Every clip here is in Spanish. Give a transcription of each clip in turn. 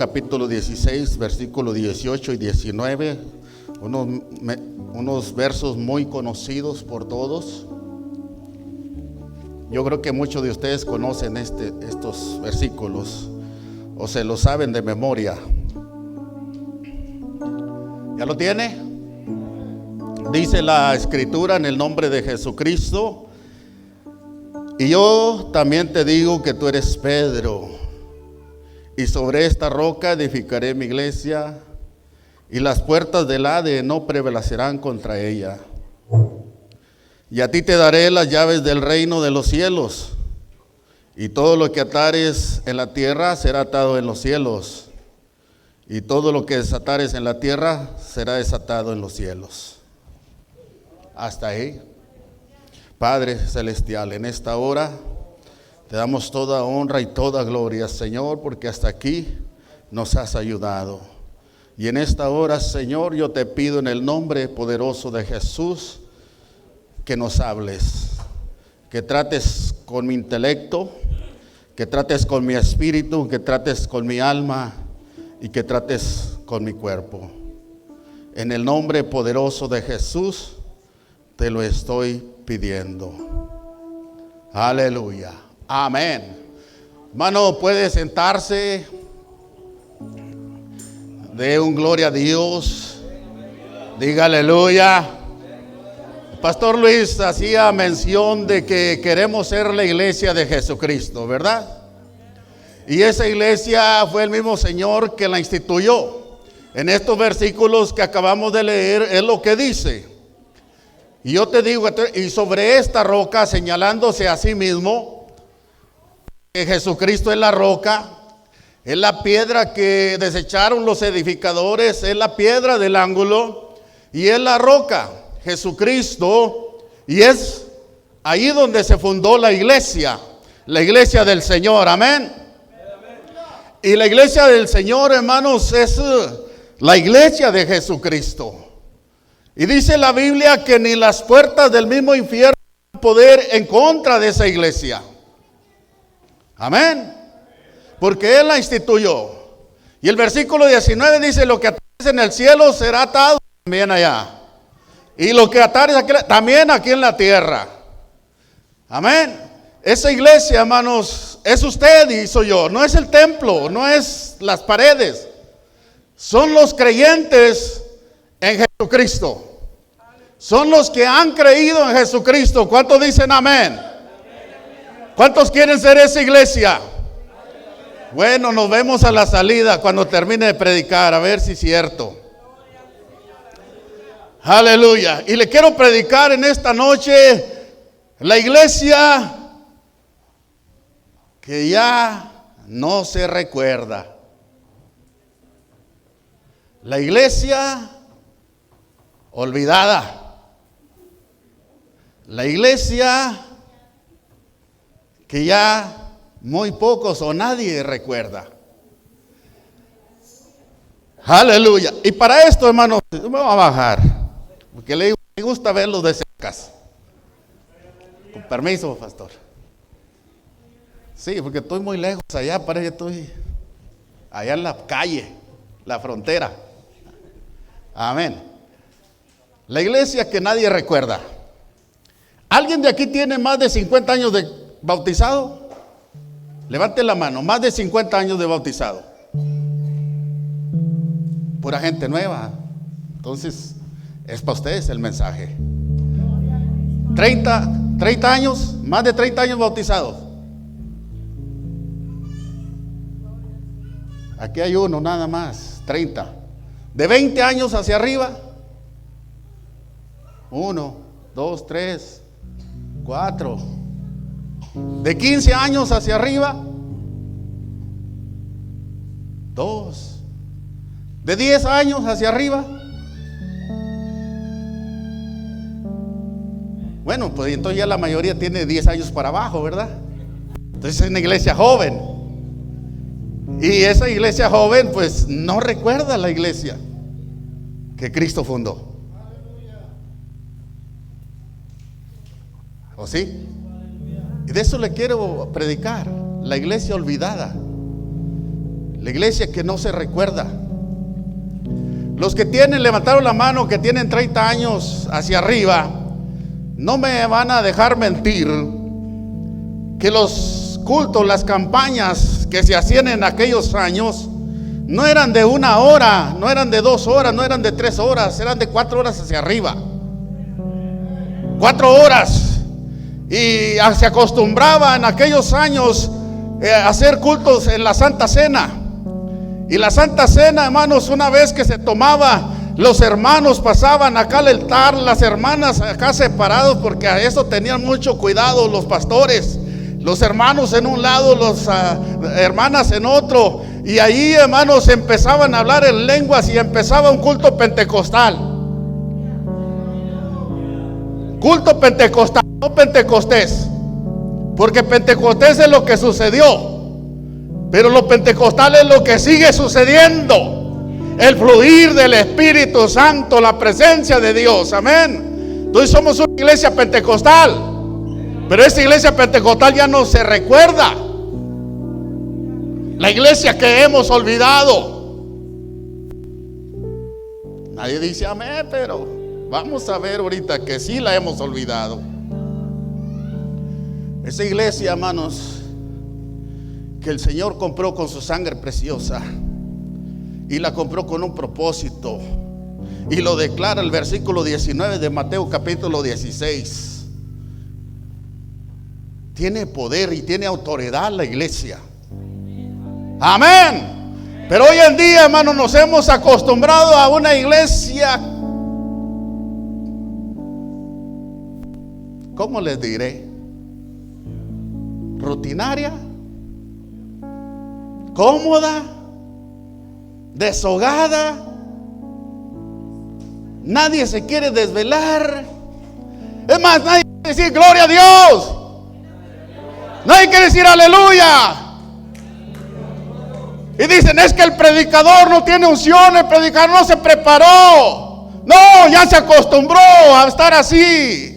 Capítulo 16, versículos 18 y 19, unos versos muy conocidos por todos. Yo creo que muchos de ustedes conocen estos versículos o se los saben de memoria. ¿Ya lo tiene? Dice la Escritura: en el nombre de Jesucristo, y yo también te digo que tú eres Pedro, y sobre esta roca edificaré mi iglesia, y las puertas del Hades no prevalecerán contra ella. Y a ti te daré las llaves del reino de los cielos, y todo lo que atares en la tierra será atado en los cielos, y todo lo que desatares en la tierra será desatado en los cielos. Hasta ahí. Padre celestial, en esta hora te damos toda honra y toda gloria, Señor, porque hasta aquí nos has ayudado. Y en esta hora, Señor, yo te pido en el nombre poderoso de Jesús que nos hables, que trates con mi intelecto, que trates con mi espíritu, que trates con mi alma y que trates con mi cuerpo. En el nombre poderoso de Jesús te lo estoy pidiendo. Aleluya. Amén. Hermano, puede sentarse. Dé un gloria a Dios. Diga aleluya. Pastor Luis hacía mención de que queremos ser la iglesia de Jesucristo, ¿verdad? Y esa iglesia fue el mismo Señor que la instituyó. En estos versículos que acabamos de leer es lo que dice. Y yo te digo, y sobre esta roca, señalándose a sí mismo, que Jesucristo es la roca, es la piedra que desecharon los edificadores, es la piedra del ángulo y es la roca, Jesucristo, y es ahí donde se fundó la iglesia del Señor, amén. Y la iglesia del Señor, hermanos, es la iglesia de Jesucristo. Y dice la Biblia que ni las puertas del mismo infierno tienen poder en contra de esa iglesia. Amén. Porque Él la instituyó. Y el versículo 19 dice: lo que atares en el cielo será atado también allá. Y lo que atares aquí, también aquí en la tierra. Amén. Esa iglesia, hermanos, es usted y soy yo. No es el templo, no es las paredes. Son los creyentes en Jesucristo. Son los que han creído en Jesucristo. ¿Cuántos dicen amén? ¿Cuántos quieren ser esa iglesia? Bueno, nos vemos a la salida cuando termine de predicar, a ver si es cierto. Aleluya. Y le quiero predicar en esta noche la iglesia que ya no se recuerda. La iglesia olvidada. La iglesia que ya muy pocos o nadie recuerda. Aleluya. Y para esto, hermanos, me voy a bajar, porque me gusta verlos de cerca. Con permiso, pastor. Sí, porque estoy muy lejos allá, parece que estoy allá en la calle, la frontera. Amén. La iglesia que nadie recuerda. ¿Alguien de aquí tiene más de 50 años de bautizado? Levante la mano. Más de 50 años de bautizado. Pura gente nueva. Entonces, es para ustedes el mensaje. 30 años, más de 30 años bautizados. Aquí hay uno nada más, 30. De 20 años hacia arriba. 1, 2, 3, 4. De 15 años hacia arriba. 2. De 10 años hacia arriba. Bueno, pues entonces ya la mayoría tiene 10 años para abajo, ¿verdad? Entonces es una iglesia joven. Y esa iglesia joven pues no recuerda la iglesia que Cristo fundó. ¿O sí? Y de eso le quiero predicar. La iglesia olvidada. La iglesia que no se recuerda. Los que levantaron la mano, que tienen 30 años hacia arriba, no me van a dejar mentir que los cultos, las campañas que se hacían en aquellos años no eran de 1 hora, no eran de 2 horas, no eran de 3 horas, eran de 4 horas hacia arriba. 4 horas. Y se acostumbraba en aquellos años a hacer cultos en la Santa Cena. Y la Santa Cena, hermanos, una vez que se tomaba, los hermanos pasaban acá al altar, las hermanas acá separados, porque a eso tenían mucho cuidado los pastores. Los hermanos en un lado, las hermanas en otro. Y ahí, hermanos, empezaban a hablar en lenguas y empezaba un culto pentecostal. Culto pentecostal, no Pentecostés. Porque Pentecostés es lo que sucedió. Pero lo pentecostal es lo que sigue sucediendo. El fluir del Espíritu Santo, la presencia de Dios. Amén. Entonces somos una iglesia pentecostal. Pero esta iglesia pentecostal ya no se recuerda. La iglesia que hemos olvidado. Nadie dice amén, pero vamos a ver ahorita que sí la hemos olvidado. Esa iglesia, hermanos, que el Señor compró con su sangre preciosa, y la compró con un propósito, y lo declara el versículo 19 de Mateo capítulo 16. Tiene poder y tiene autoridad la iglesia. Amén. Pero hoy en día, hermanos, nos hemos acostumbrado a una iglesia, ¿cómo les diré? Rutinaria, cómoda, deshogada. Nadie se quiere desvelar. Es más, nadie quiere decir gloria a Dios. Nadie quiere decir aleluya. Y dicen, es que el predicador no tiene unción, el predicador no se preparó. No, ya se acostumbró a estar así.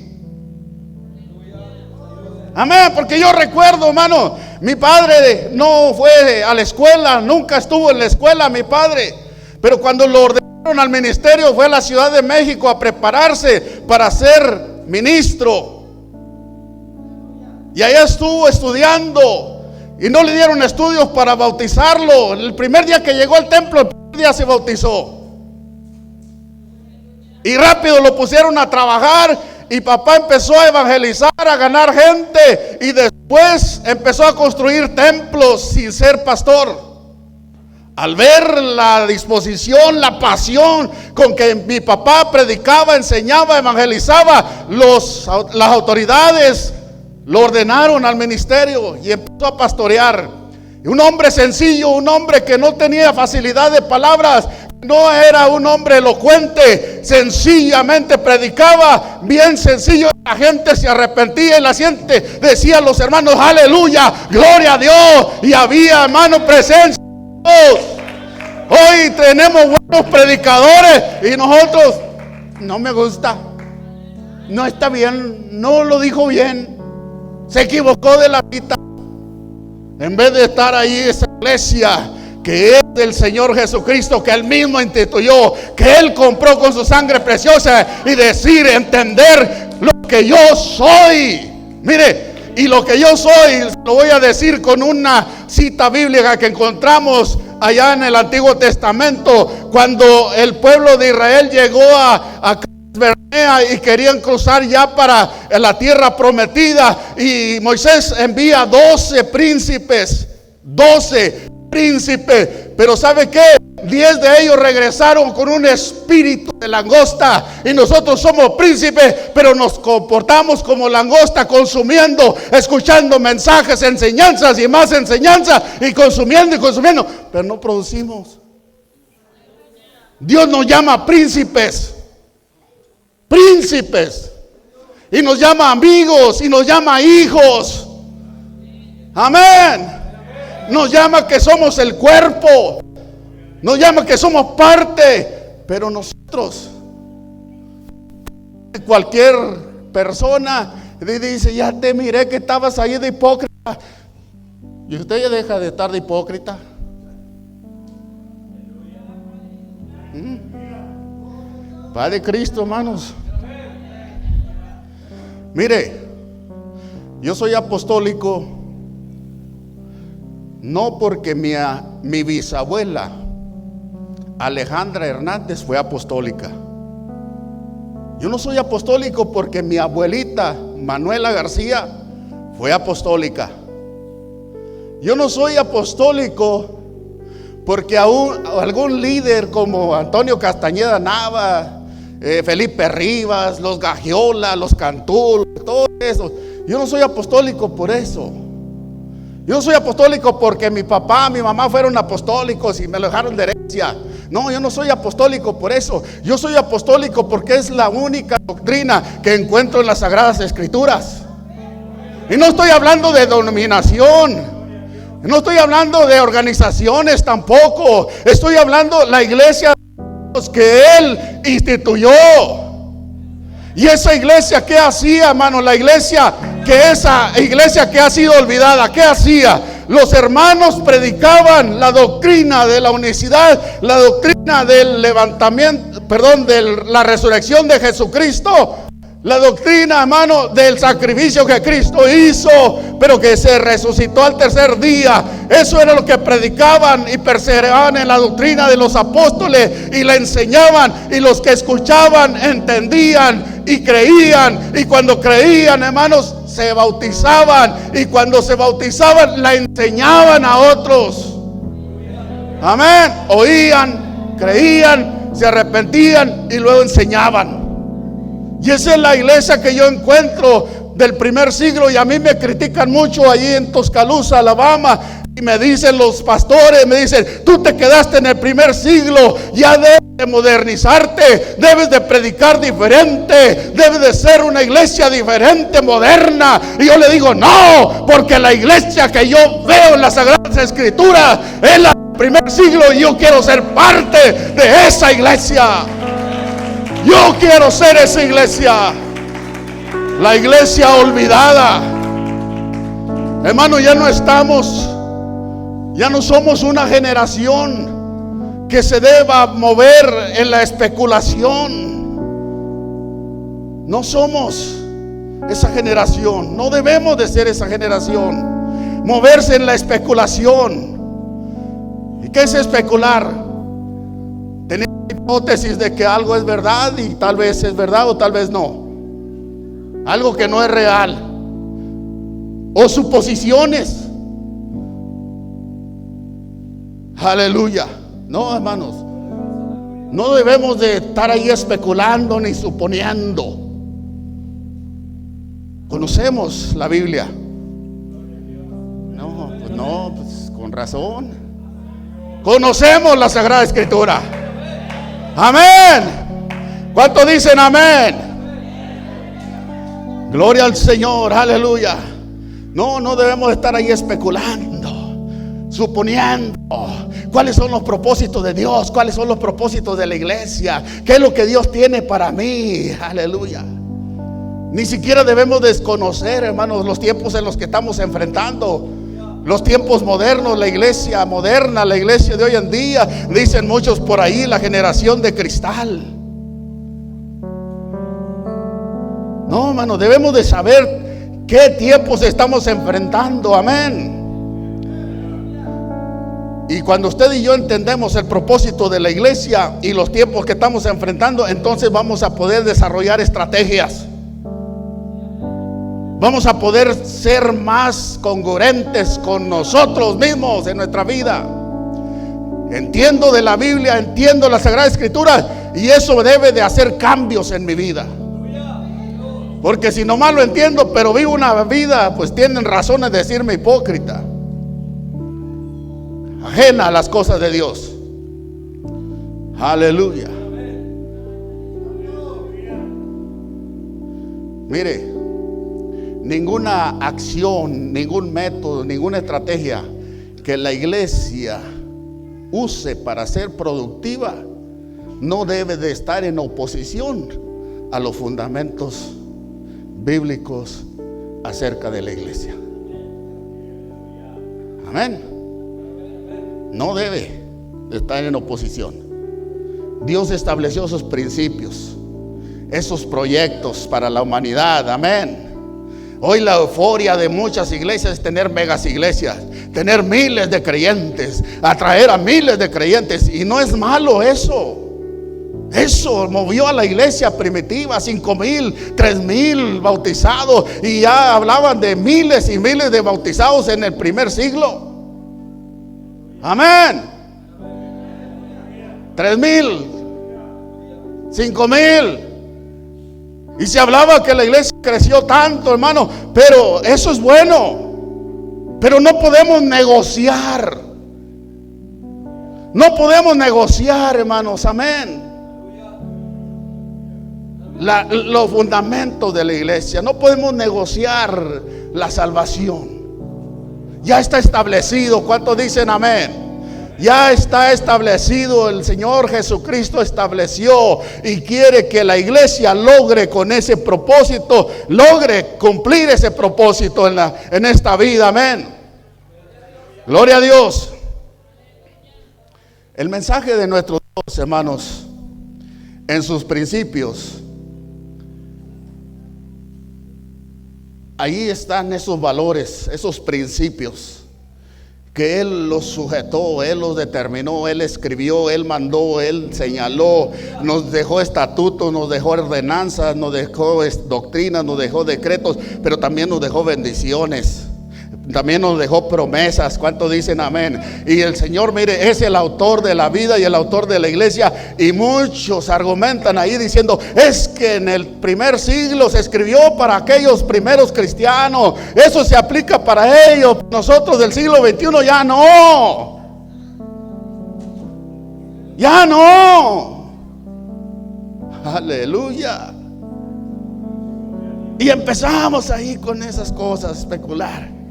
Amén, porque yo recuerdo, hermano, mi padre no fue a la escuela, nunca estuvo en la escuela mi padre. Pero cuando lo ordenaron al ministerio fue a la Ciudad de México a prepararse para ser ministro. Y allá estuvo estudiando y no le dieron estudios para bautizarlo. El primer día que llegó al templo, el primer día se bautizó. Y rápido lo pusieron a trabajar. Y papá empezó a evangelizar, a ganar gente, y después empezó a construir templos sin ser pastor. Al ver la disposición, la pasión con que mi papá predicaba, enseñaba, evangelizaba, las autoridades lo ordenaron al ministerio y empezó a pastorear. Y un hombre sencillo, un hombre que no tenía facilidad de palabras, no era un hombre elocuente, sencillamente predicaba bien sencillo. La gente se arrepentía y la gente decía a los hermanos, aleluya, gloria a Dios. Y había, hermano, presencia de Dios. Hoy tenemos buenos predicadores y nosotros, no me gusta, no está bien, no lo dijo bien, se equivocó de la cita. En vez de estar ahí esa iglesia que es del Señor Jesucristo, que Él mismo instituyó, que Él compró con su sangre preciosa, y decir, entender lo que yo soy. Mire, y lo que yo soy lo voy a decir con una cita bíblica que encontramos allá en el Antiguo Testamento, cuando el pueblo de Israel llegó a y querían cruzar ya para la tierra prometida, y Moisés envía 12 príncipes, 12 príncipes, pero ¿sabe qué? 10 de ellos regresaron con un espíritu de langosta, y nosotros somos príncipes, pero nos comportamos como langosta, consumiendo, escuchando mensajes, enseñanzas y más enseñanzas, y consumiendo, pero no producimos. Dios nos llama príncipes, y nos llama amigos, y nos llama hijos. Amén. Nos llama que somos el cuerpo, nos llama que somos parte. Pero nosotros, cualquier persona dice, ya te miré que estabas ahí de hipócrita, y usted ya deja de estar de hipócrita. Paz de Cristo, hermanos. Mire, yo soy apostólico no porque mi bisabuela Alejandra Hernández fue apostólica. Yo no soy apostólico porque mi abuelita Manuela García fue apostólica. Yo no soy apostólico porque algún líder como Antonio Castañeda Nava, Felipe Rivas, los Gagiola, los Cantú, todo eso. Yo no soy apostólico por eso. Yo no soy apostólico porque mi papá, mi mamá fueron apostólicos y me lo dejaron de herencia. No, yo no soy apostólico por eso. Yo soy apostólico porque es la única doctrina que encuentro en las Sagradas Escrituras. Y no estoy hablando de denominación, no estoy hablando de organizaciones tampoco. Estoy hablando de la iglesia que Él instituyó. Y esa iglesia, ¿qué hacía, hermano? La iglesia, esa iglesia que ha sido olvidada, ¿qué hacía? Los hermanos predicaban la doctrina de la unicidad, la doctrina del levantamiento, de la resurrección de Jesucristo. La doctrina, hermano, del sacrificio que Cristo hizo, pero que se resucitó al tercer día. Eso era lo que predicaban y perseveraban en la doctrina de los apóstoles y la enseñaban. Y los que escuchaban entendían y creían. Y cuando creían, hermanos, se bautizaban. Y cuando se bautizaban, la enseñaban a otros. Amén. Oían, creían, se arrepentían y luego enseñaban. Y esa es la iglesia que yo encuentro del primer siglo. Y a mí me critican mucho allí en Tuscaloosa, Alabama. Y me dicen los pastores, me dicen: tú te quedaste en el primer siglo, ya debes de modernizarte, debes de predicar diferente, debes de ser una iglesia diferente, moderna. Y yo le digo: no, porque la iglesia que yo veo en las Sagradas Escrituras es la del primer siglo y yo quiero ser parte de esa iglesia. Yo quiero ser esa iglesia, la iglesia olvidada. Hermano, ya no somos una generación que se deba mover en la especulación. No somos esa generación, no debemos de ser esa generación. Moverse en la especulación. ¿Y qué es especular? Tener hipótesis de que algo es verdad y tal vez es verdad o tal vez no. Algo que no es real. O suposiciones. Aleluya. No, hermanos, no debemos de estar ahí especulando ni suponiendo. Conocemos la Biblia. No, pues con razón. Conocemos la Sagrada Escritura. Amén. ¿Cuántos dicen amén? Gloria al Señor, aleluya. No debemos estar ahí especulando, suponiendo cuáles son los propósitos de Dios, cuáles son los propósitos de la iglesia, qué es lo que Dios tiene para mí, aleluya. Ni siquiera debemos desconocer, hermanos, los tiempos en los que estamos enfrentando. Los tiempos modernos, la iglesia moderna, la iglesia de hoy en día, dicen muchos por ahí, la generación de cristal. No, hermano, debemos de saber qué tiempos estamos enfrentando. Amén. Y cuando usted y yo entendemos el propósito de la iglesia y los tiempos que estamos enfrentando, entonces vamos a poder desarrollar estrategias. Vamos a poder ser más congruentes con nosotros mismos en nuestra vida. Entiendo de la Biblia, entiendo la Sagrada Escritura, y eso debe de hacer cambios en mi vida. Porque si nomás lo entiendo pero vivo una vida, pues tienen razones de decirme hipócrita, ajena a las cosas de Dios. Aleluya. Mire, ninguna acción, ningún método, ninguna estrategia que la iglesia use para ser productiva no debe de estar en oposición a los fundamentos bíblicos acerca de la iglesia. Amén. No debe de estar en oposición. Dios estableció esos principios, esos proyectos para la humanidad. Amén. Hoy la euforia de muchas iglesias es tener megas iglesias, tener miles de creyentes, atraer a miles de creyentes. Y no es malo eso. Eso movió a la iglesia primitiva, 5,000, 3,000 bautizados. Y ya hablaban de miles y miles de bautizados en el primer siglo. Amén. 3,000, 5,000. Y se hablaba que la iglesia creció tanto, hermano. Pero eso es bueno. Pero no podemos negociar. No podemos negociar, hermanos. Amén. Los fundamentos de la iglesia. No podemos negociar la salvación. Ya está establecido. ¿Cuántos dicen amén? Ya está establecido. El Señor Jesucristo estableció y quiere que la iglesia logre con ese propósito, logre cumplir ese propósito en esta vida. Amén. Gloria a Dios. El mensaje de nuestro Dios, hermanos, en sus principios, ahí están esos valores, esos principios que Él los sujetó, Él los determinó, Él escribió, Él mandó, Él señaló, nos dejó estatutos, nos dejó ordenanzas, nos dejó doctrinas, nos dejó decretos, pero también nos dejó bendiciones. También nos dejó promesas. ¿Cuántos dicen amén? Y el Señor, mire, es el autor de la vida y el autor de la iglesia. Y muchos argumentan ahí diciendo, es que en el primer siglo se escribió para aquellos primeros cristianos. Eso se aplica para ellos. Nosotros del siglo XXI ya no. Ya no. Aleluya. Y empezamos ahí con esas cosas, especular.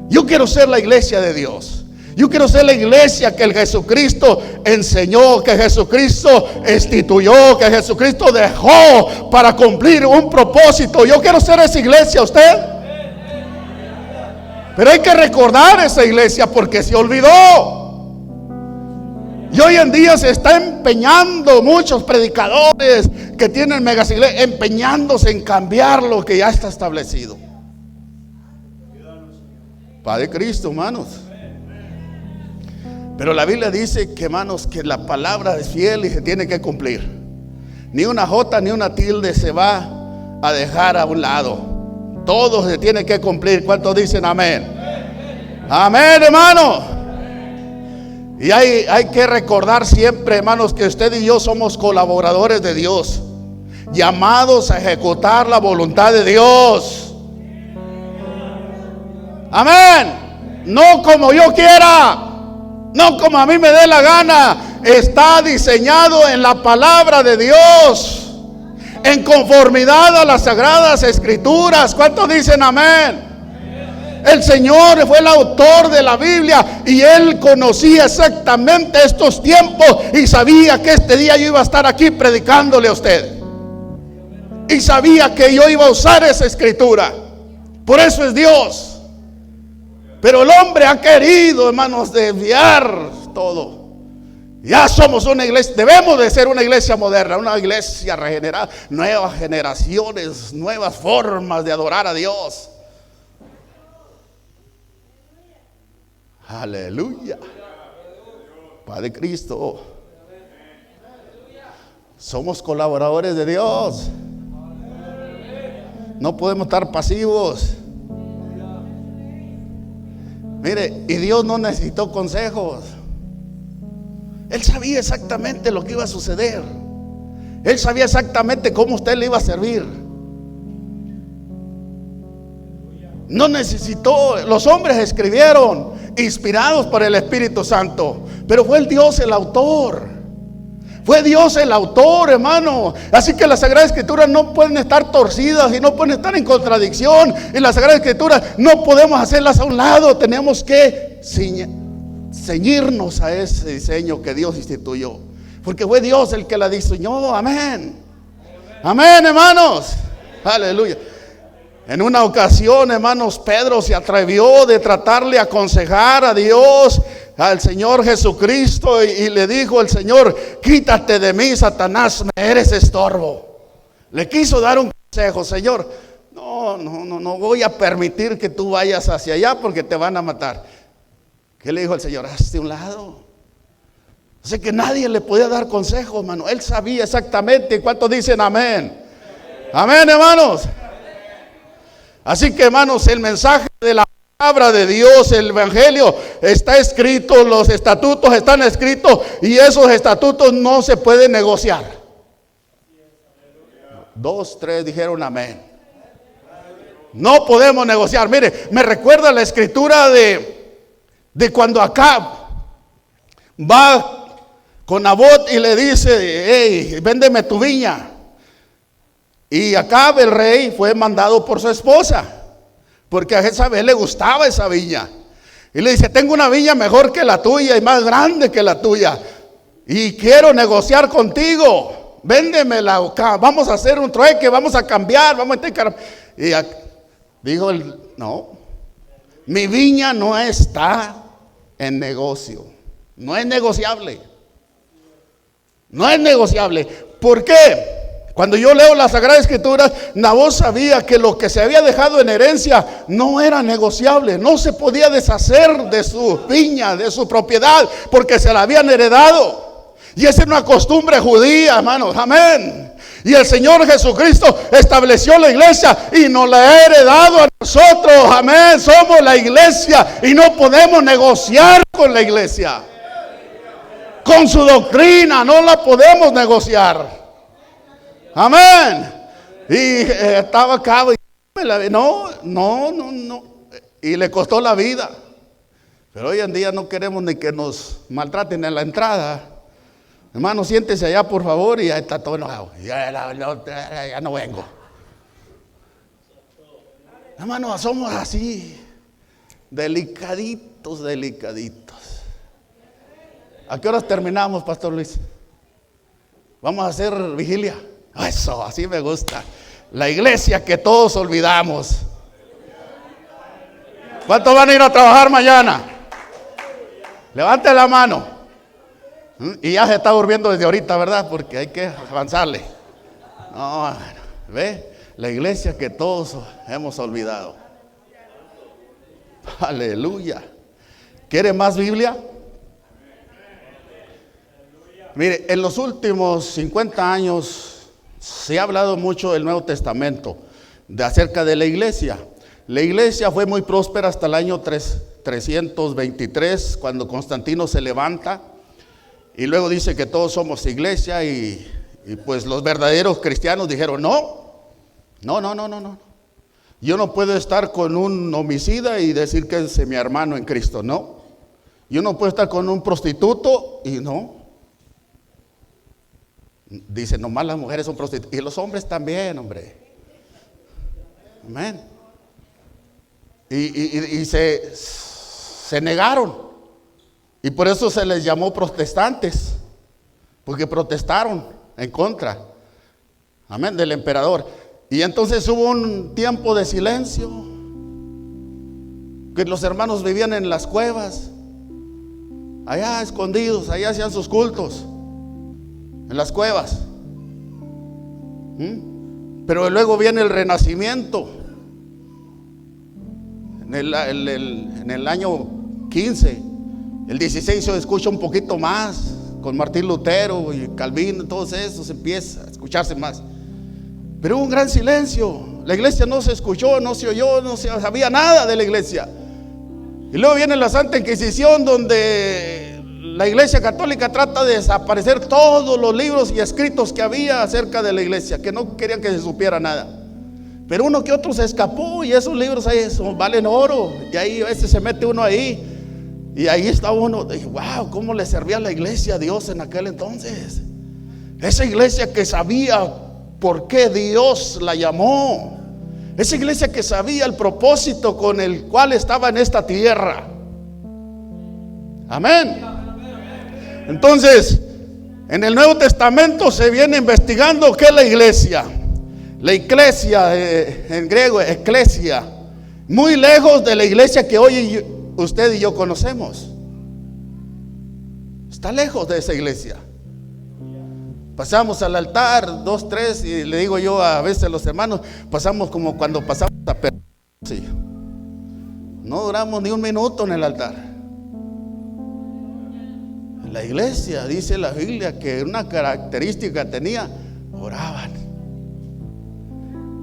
Yo quiero ser la iglesia de Dios. Yo quiero ser la iglesia que el Jesucristo enseñó, que Jesucristo instituyó, que Jesucristo dejó para cumplir un propósito. Yo quiero ser esa iglesia. ¿Usted? Pero hay que recordar esa iglesia porque se olvidó. Y hoy en día se está empeñando muchos predicadores que tienen megas iglesias, empeñándose en cambiar lo que ya está establecido. Padre Cristo, hermanos. Pero la Biblia dice que, hermanos, que la palabra es fiel y se tiene que cumplir. Ni una jota ni una tilde se va a dejar a un lado. Todo se tiene que cumplir. ¿Cuántos dicen amén? Amén, hermano. Y hay que recordar siempre, hermanos, que usted y yo somos colaboradores de Dios, llamados a ejecutar la voluntad de Dios. Amén. No como yo quiera, no como a mí me dé la gana. Está diseñado en la palabra de Dios, en conformidad a las sagradas escrituras. ¿Cuántos dicen amén? El Señor fue el autor de la Biblia y Él conocía exactamente estos tiempos y sabía que este día yo iba a estar aquí predicándole a usted. Y sabía que yo iba a usar esa escritura. Por eso es Dios. Pero el hombre ha querido, hermanos, desviar todo. Ya somos una iglesia, debemos de ser una iglesia moderna, una iglesia regenerada, nuevas generaciones, nuevas formas de adorar a Dios. Aleluya. Padre Cristo. Somos colaboradores de Dios. No podemos estar pasivos. Mire, y Dios no necesitó consejos. Él sabía exactamente lo que iba a suceder. Él sabía exactamente cómo usted le iba a servir. No necesitó. Los hombres escribieron inspirados por el Espíritu Santo, pero fue el Dios el autor. Fue Dios el autor, hermano. Así que las Sagradas Escrituras no pueden estar torcidas y no pueden estar en contradicción. En las Sagradas Escrituras no podemos hacerlas a un lado. Tenemos que ceñirnos a ese diseño que Dios instituyó, porque fue Dios el que la diseñó. Amén. Amén, hermanos. Aleluya. En una ocasión, hermanos, Pedro se atrevió de tratarle de aconsejar a Dios al Señor Jesucristo y le dijo el Señor: quítate de mí, Satanás, me eres estorbo. Le quiso dar un consejo: Señor, no voy a permitir que tú vayas hacia allá porque te van a matar. ¿Qué le dijo el Señor? Hazte un lado. Así que nadie le podía dar consejo, hermano. Él sabía exactamente. ¿Cuántos dicen amén? Amén, hermanos. Así que, hermanos, el mensaje de la palabra de Dios, el evangelio está escrito, los estatutos están escritos y esos estatutos no se pueden negociar. 2, 3 dijeron amén. No podemos negociar. Mire, me recuerda la escritura de cuando Acab va con Nabot y le dice: hey, véndeme tu viña. Y Acab, el rey, fue mandado por su esposa, porque a Jezabel le gustaba esa viña. Y le dice: tengo una viña mejor que la tuya y más grande que la tuya, y quiero negociar contigo. Véndemela, vamos a hacer un trueque, vamos a cambiar, vamos a intercambiar. Y dijo él: no, mi viña no está en negocio, no es negociable. No es negociable. ¿Por qué? Cuando yo leo las Sagradas Escrituras, Nabot sabía que lo que se había dejado en herencia no era negociable. No se podía deshacer de su viña, de su propiedad, porque se la habían heredado. Y esa es una costumbre judía, hermanos. Amén. Y el Señor Jesucristo estableció la iglesia y nos la ha heredado a nosotros. Amén. Somos la iglesia y no podemos negociar con la iglesia. Con su doctrina no la podemos negociar. Amén. Y estaba acá y no. Y le costó la vida. Pero hoy en día no queremos ni que nos maltraten en la entrada. Hermano, siéntese allá por favor. Y ya está todo enojado. Ya no vengo. Hermano, somos así. Delicaditos. ¿A qué horas terminamos, Pastor Luis? Vamos a hacer vigilia. Eso, así me gusta. La iglesia que todos olvidamos. ¿Cuántos van a ir a trabajar mañana? Levante la mano. Y ya se está durmiendo desde ahorita, ¿verdad? Porque hay que avanzarle. No, ve, la iglesia que todos hemos olvidado. Aleluya. ¿Quiere más Biblia? Mire, en los últimos 50 años se ha hablado mucho del Nuevo Testamento, acerca de la iglesia. La iglesia fue muy próspera hasta el año 323, cuando Constantino se levanta. Y luego dice que todos somos iglesia y pues los verdaderos cristianos dijeron: no. Yo no puedo estar con un homicida y decir que es mi hermano en Cristo, no. Yo no puedo estar con un prostituto y no. Dice: nomás las mujeres son prostitutas. Y los hombres también, hombre. Amén. Y se negaron. Y por eso se les llamó protestantes. Porque protestaron en contra. Amén, del emperador. Y entonces hubo un tiempo de silencio. Que los hermanos vivían en las cuevas. Allá escondidos, allá hacían sus cultos. En las cuevas. Pero luego viene el Renacimiento. En el año 15, el 16 se escucha un poquito más. Con Martín Lutero y Calvino, todos esos empieza a escucharse más. Pero hubo un gran silencio. La iglesia no se escuchó, no se oyó, no se sabía nada de la iglesia. Y luego viene la Santa Inquisición, donde la iglesia católica trata de desaparecer todos los libros y escritos que había acerca de la iglesia, que no querían que se supiera nada. Pero uno que otro se escapó y esos libros ahí valen oro. Y ahí a veces se mete uno ahí y ahí está uno. Dije: wow, cómo le servía la iglesia a Dios en aquel entonces. Esa iglesia que sabía por qué Dios la llamó. Esa iglesia que sabía el propósito con el cual estaba en esta tierra. Amén. Entonces, en el Nuevo Testamento se viene investigando qué es la iglesia. La iglesia, en griego, eclesia, muy lejos de la iglesia que hoy usted y yo conocemos. Está lejos de esa iglesia. Pasamos al altar, 2, 3, y le digo yo a veces a los hermanos, pasamos como cuando pasamos a sí. No duramos ni un minuto en el altar. La iglesia, dice la Biblia, que una característica tenía: oraban.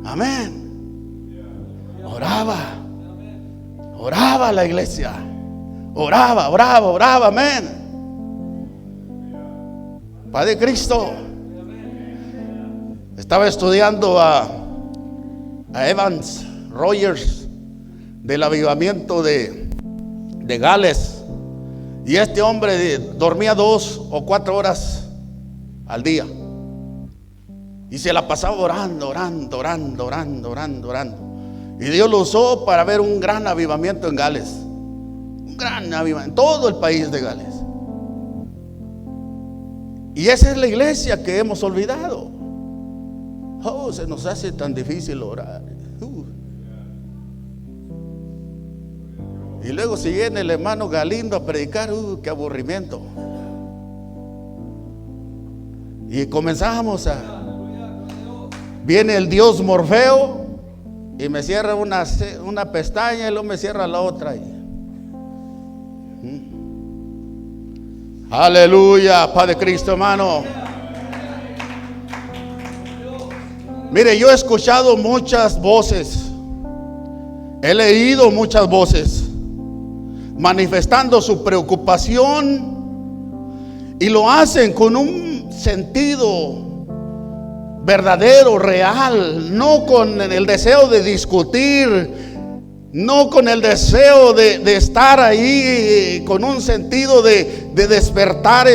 Amén. Oraba la iglesia. Oraba, amén. Padre Cristo. Estaba estudiando a Evans Rogers del avivamiento de Gales, y este hombre dormía 2 o 4 horas al día y se la pasaba orando. Y Dios lo usó para ver un gran avivamiento en Gales, un gran avivamiento en todo el país de Gales. Y esa es la iglesia que hemos olvidado. Oh, se nos hace tan difícil orar. Y luego si viene el hermano Galindo a predicar, qué aburrimiento. Y comenzamos viene el Dios Morfeo y me cierra una pestaña y luego me cierra la otra. Aleluya, Padre Cristo, hermano. Mire, yo he escuchado muchas voces, he leído muchas voces manifestando su preocupación, y lo hacen con un sentido verdadero, real, no con el deseo de discutir, no con el deseo de estar ahí con un sentido de despertar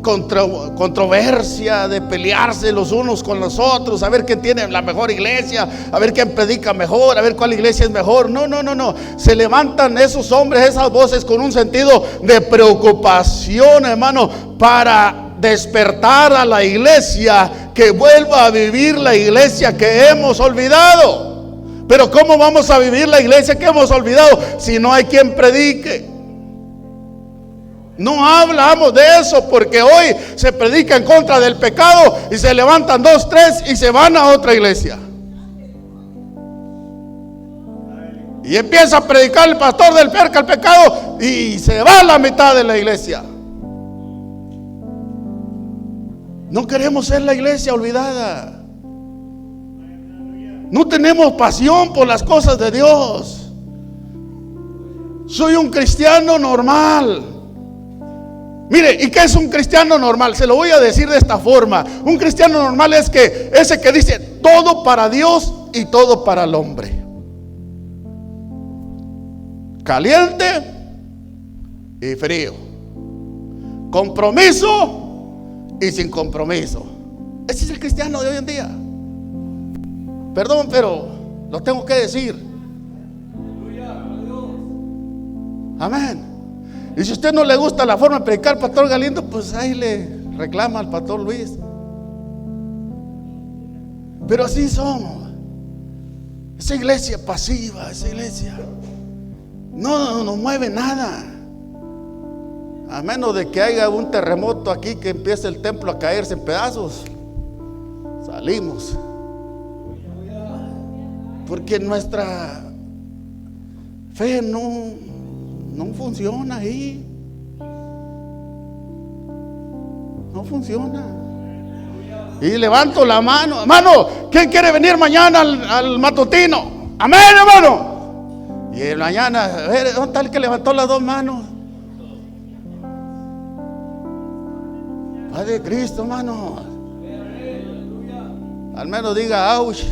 controversia, de pelearse los unos con los otros, a ver quién tiene la mejor iglesia, a ver quién predica mejor, a ver cuál iglesia es mejor. No. Se levantan esos hombres, esas voces, con un sentido de preocupación, hermano, para despertar a la iglesia, que vuelva a vivir la iglesia que hemos olvidado. Pero ¿cómo vamos a vivir la iglesia que hemos olvidado si no hay quien predique? No hablamos de eso, porque hoy se predica en contra del pecado y se levantan 2, 3 y se van a otra iglesia. Y empieza a predicar el pastor del cerca al pecado y se va a la mitad de la iglesia. No queremos ser la iglesia olvidada. No tenemos pasión por las cosas de Dios. Soy un cristiano normal. Mire, ¿y qué es un cristiano normal? Se lo voy a decir de esta forma. Un cristiano normal es ese que dice todo para Dios y todo para el hombre. Caliente y frío. Compromiso y sin compromiso. Ese es el cristiano de hoy en día. Perdón, pero lo tengo que decir. Amén. Y si a usted no le gusta la forma de predicar al pastor Galindo, pues ahí le reclama al pastor Luis. Pero así somos. Esa iglesia pasiva, esa iglesia no nos mueve nada. A menos de que haya un terremoto aquí, que empiece el templo a caerse en pedazos, salimos. Porque nuestra fe no funciona ahí. No funciona. Y levanto la mano. Hermano, ¿quién quiere venir mañana al matutino? Amén, hermano. Y mañana, a ver, ¿dónde está el que levantó las 2 manos? Padre Cristo, hermano. Al menos diga ouch.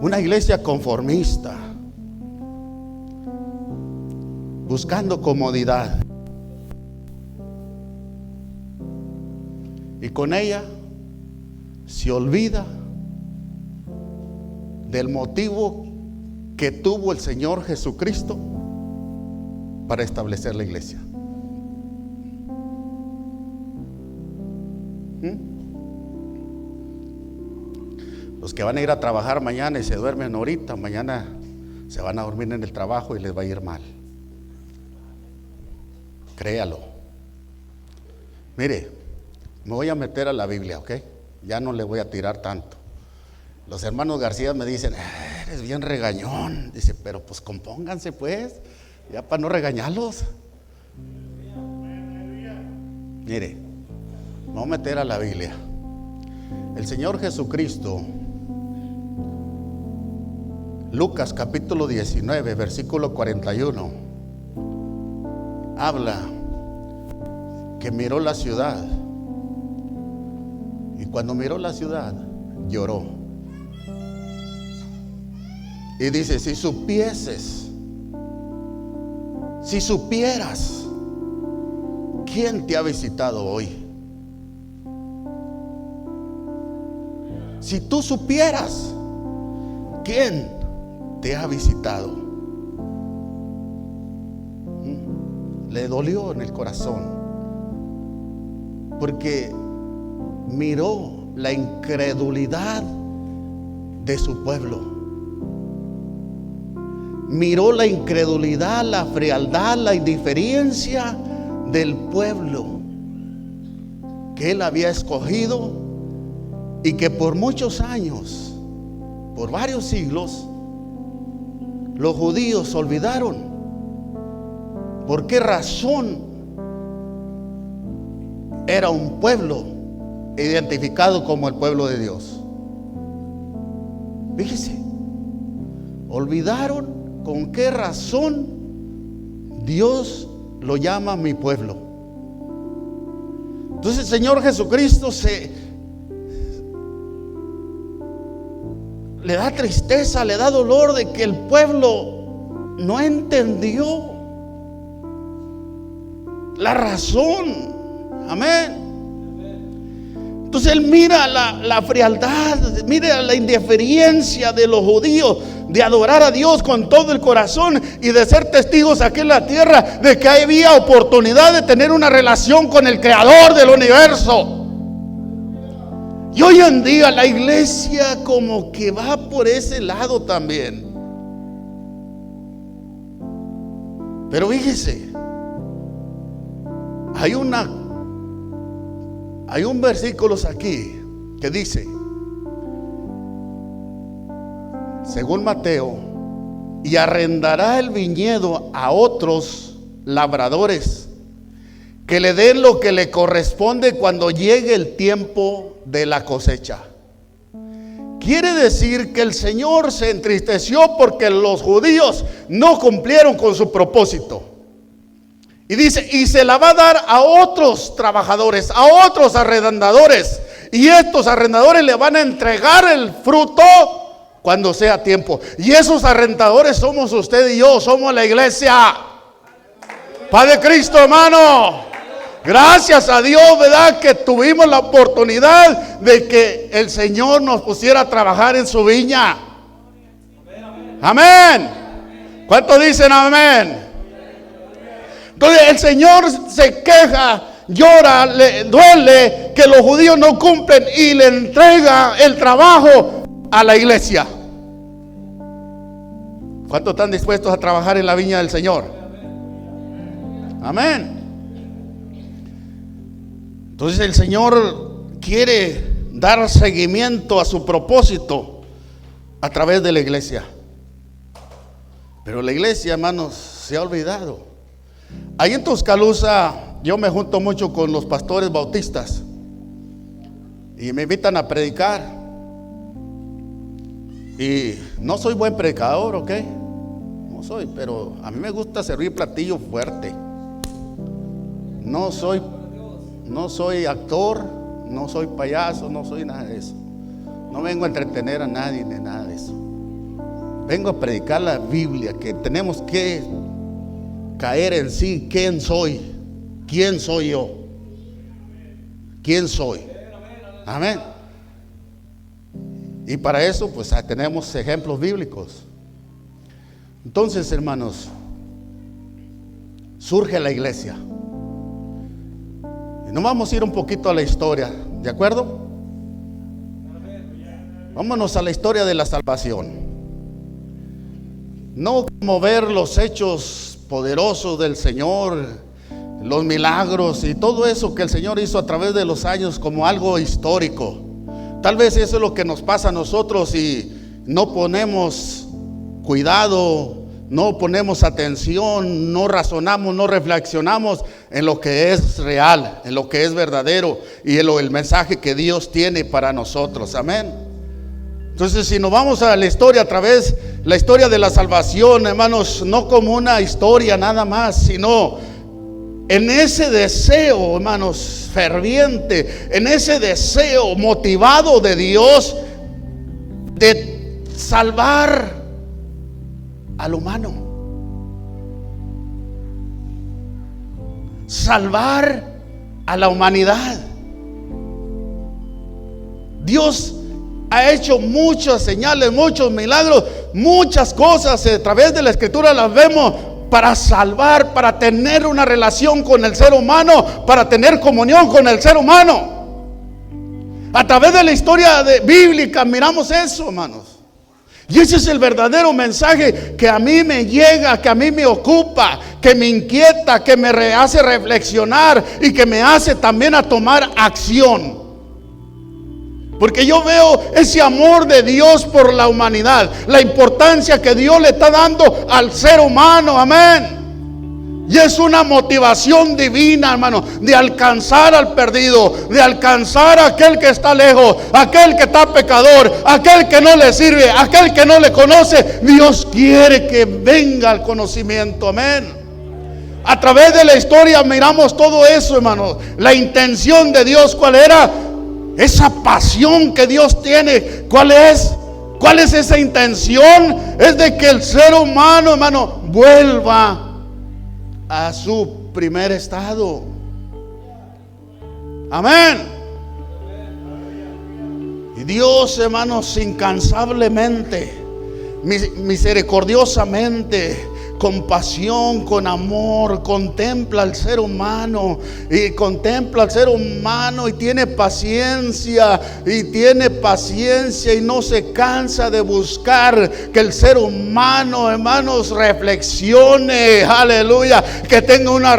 Una iglesia conformista, buscando comodidad, y con ella se olvida del motivo que tuvo el Señor Jesucristo para establecer la iglesia. Los que van a ir a trabajar mañana y se duermen ahorita, mañana se van a dormir en el trabajo y les va a ir mal. Créalo. Mire, me voy a meter a la Biblia, ¿ok? Ya no le voy a tirar tanto. Los hermanos García me dicen, eres bien regañón. Dice, pero pues compónganse pues, ya para no regañarlos. Mire, me voy a meter a la Biblia. El Señor Jesucristo, Lucas capítulo 19, versículo 41, habla que miró la ciudad, y cuando miró la ciudad lloró y dice, si supieras quién te ha visitado hoy, si tú supieras quién te ha visitado. Le dolió en el corazón porque miró la incredulidad de su pueblo, miró la incredulidad, la frialdad, la indiferencia del pueblo que él había escogido y que por muchos años, por varios siglos, los judíos olvidaron. ¿Por qué razón era un pueblo identificado como el pueblo de Dios? Fíjese, olvidaron con qué razón Dios lo llama mi pueblo. Entonces el Señor Jesucristo le da tristeza, le da dolor de que el pueblo no entendió la razón. Amén. Entonces él mira la frialdad, mira la indiferencia de los judíos de adorar a Dios con todo el corazón y de ser testigos aquí en la tierra de que había oportunidad de tener una relación con el Creador del universo. Y hoy en día la iglesia como que va por ese lado también. Pero fíjese, hay un versículo aquí que dice, según Mateo, y arrendará el viñedo a otros labradores que le den lo que le corresponde cuando llegue el tiempo de la cosecha. Quiere decir que el Señor se entristeció porque los judíos no cumplieron con su propósito. Y dice, y se la va a dar a otros trabajadores, a otros arrendadores. Y estos arrendadores le van a entregar el fruto cuando sea tiempo. Y esos arrendadores somos usted y yo, somos la iglesia. Padre Cristo, hermano. Gracias a Dios, ¿verdad? Que tuvimos la oportunidad de que el Señor nos pusiera a trabajar en su viña. Amén. ¿Cuántos dicen amén? Entonces el Señor se queja, llora, le duele que los judíos no cumplen y le entrega el trabajo a la iglesia. ¿Cuántos están dispuestos a trabajar en la viña del Señor? Amén. Entonces el Señor quiere dar seguimiento a su propósito a través de la iglesia. Pero la iglesia, hermanos, se ha olvidado. Ahí en Tuscaloosa yo me junto mucho con los pastores bautistas y me invitan a predicar. Y no soy buen predicador, ¿ok? No soy, pero a mí me gusta servir platillo fuerte. No soy actor, no soy payaso, no soy nada de eso. No vengo a entretener a nadie ni nada de eso. Vengo a predicar la Biblia, que tenemos que caer en sí. ¿Quién soy? ¿Quién soy yo? ¿Quién soy? Amén. Y para eso pues tenemos ejemplos bíblicos. Entonces, hermanos, surge la iglesia. Y nos vamos a ir un poquito a la historia, ¿de acuerdo? Vámonos a la historia de la salvación. No como ver los hechos poderosos del Señor, los milagros y todo eso que el Señor hizo a través de los años como algo histórico. Tal vez eso es lo que nos pasa a nosotros y no ponemos cuidado, no ponemos atención, no razonamos, no reflexionamos en lo que es real, en lo que es verdadero y en el mensaje que Dios tiene para nosotros. Amén. Entonces, si nos vamos a la historia, a través la historia de la salvación, hermanos, no como una historia nada más, sino en ese deseo, hermanos, ferviente, en ese deseo motivado de Dios de salvar al humano, salvar a la humanidad. Dios ha hecho muchas señales, muchos milagros, muchas cosas a través de la Escritura las vemos para salvar, para tener una relación con el ser humano, para tener comunión con el ser humano. A través de la historia bíblica miramos eso, hermanos. Y ese es el verdadero mensaje que a mí me llega, que a mí me ocupa, que me inquieta, que me hace reflexionar y que me hace también a tomar acción. Porque yo veo ese amor de Dios por la humanidad, la importancia que Dios le está dando al ser humano, amén. Y es una motivación divina, hermano, de alcanzar al perdido, de alcanzar a aquel que está lejos, aquel que está pecador, aquel que no le sirve, aquel que no le conoce. Dios quiere que venga al conocimiento, amén. A través de la historia miramos todo eso, hermano. La intención de Dios, ¿cuál era? Esa pasión que Dios tiene, ¿cuál es? ¿Cuál es esa intención? Es de que el ser humano, hermano, vuelva a su primer estado. Amén. Y Dios, hermanos, incansablemente, misericordiosamente, con pasión, con amor, contempla al ser humano y tiene paciencia y no se cansa de buscar que el ser humano, hermanos, reflexione, aleluya, que tenga una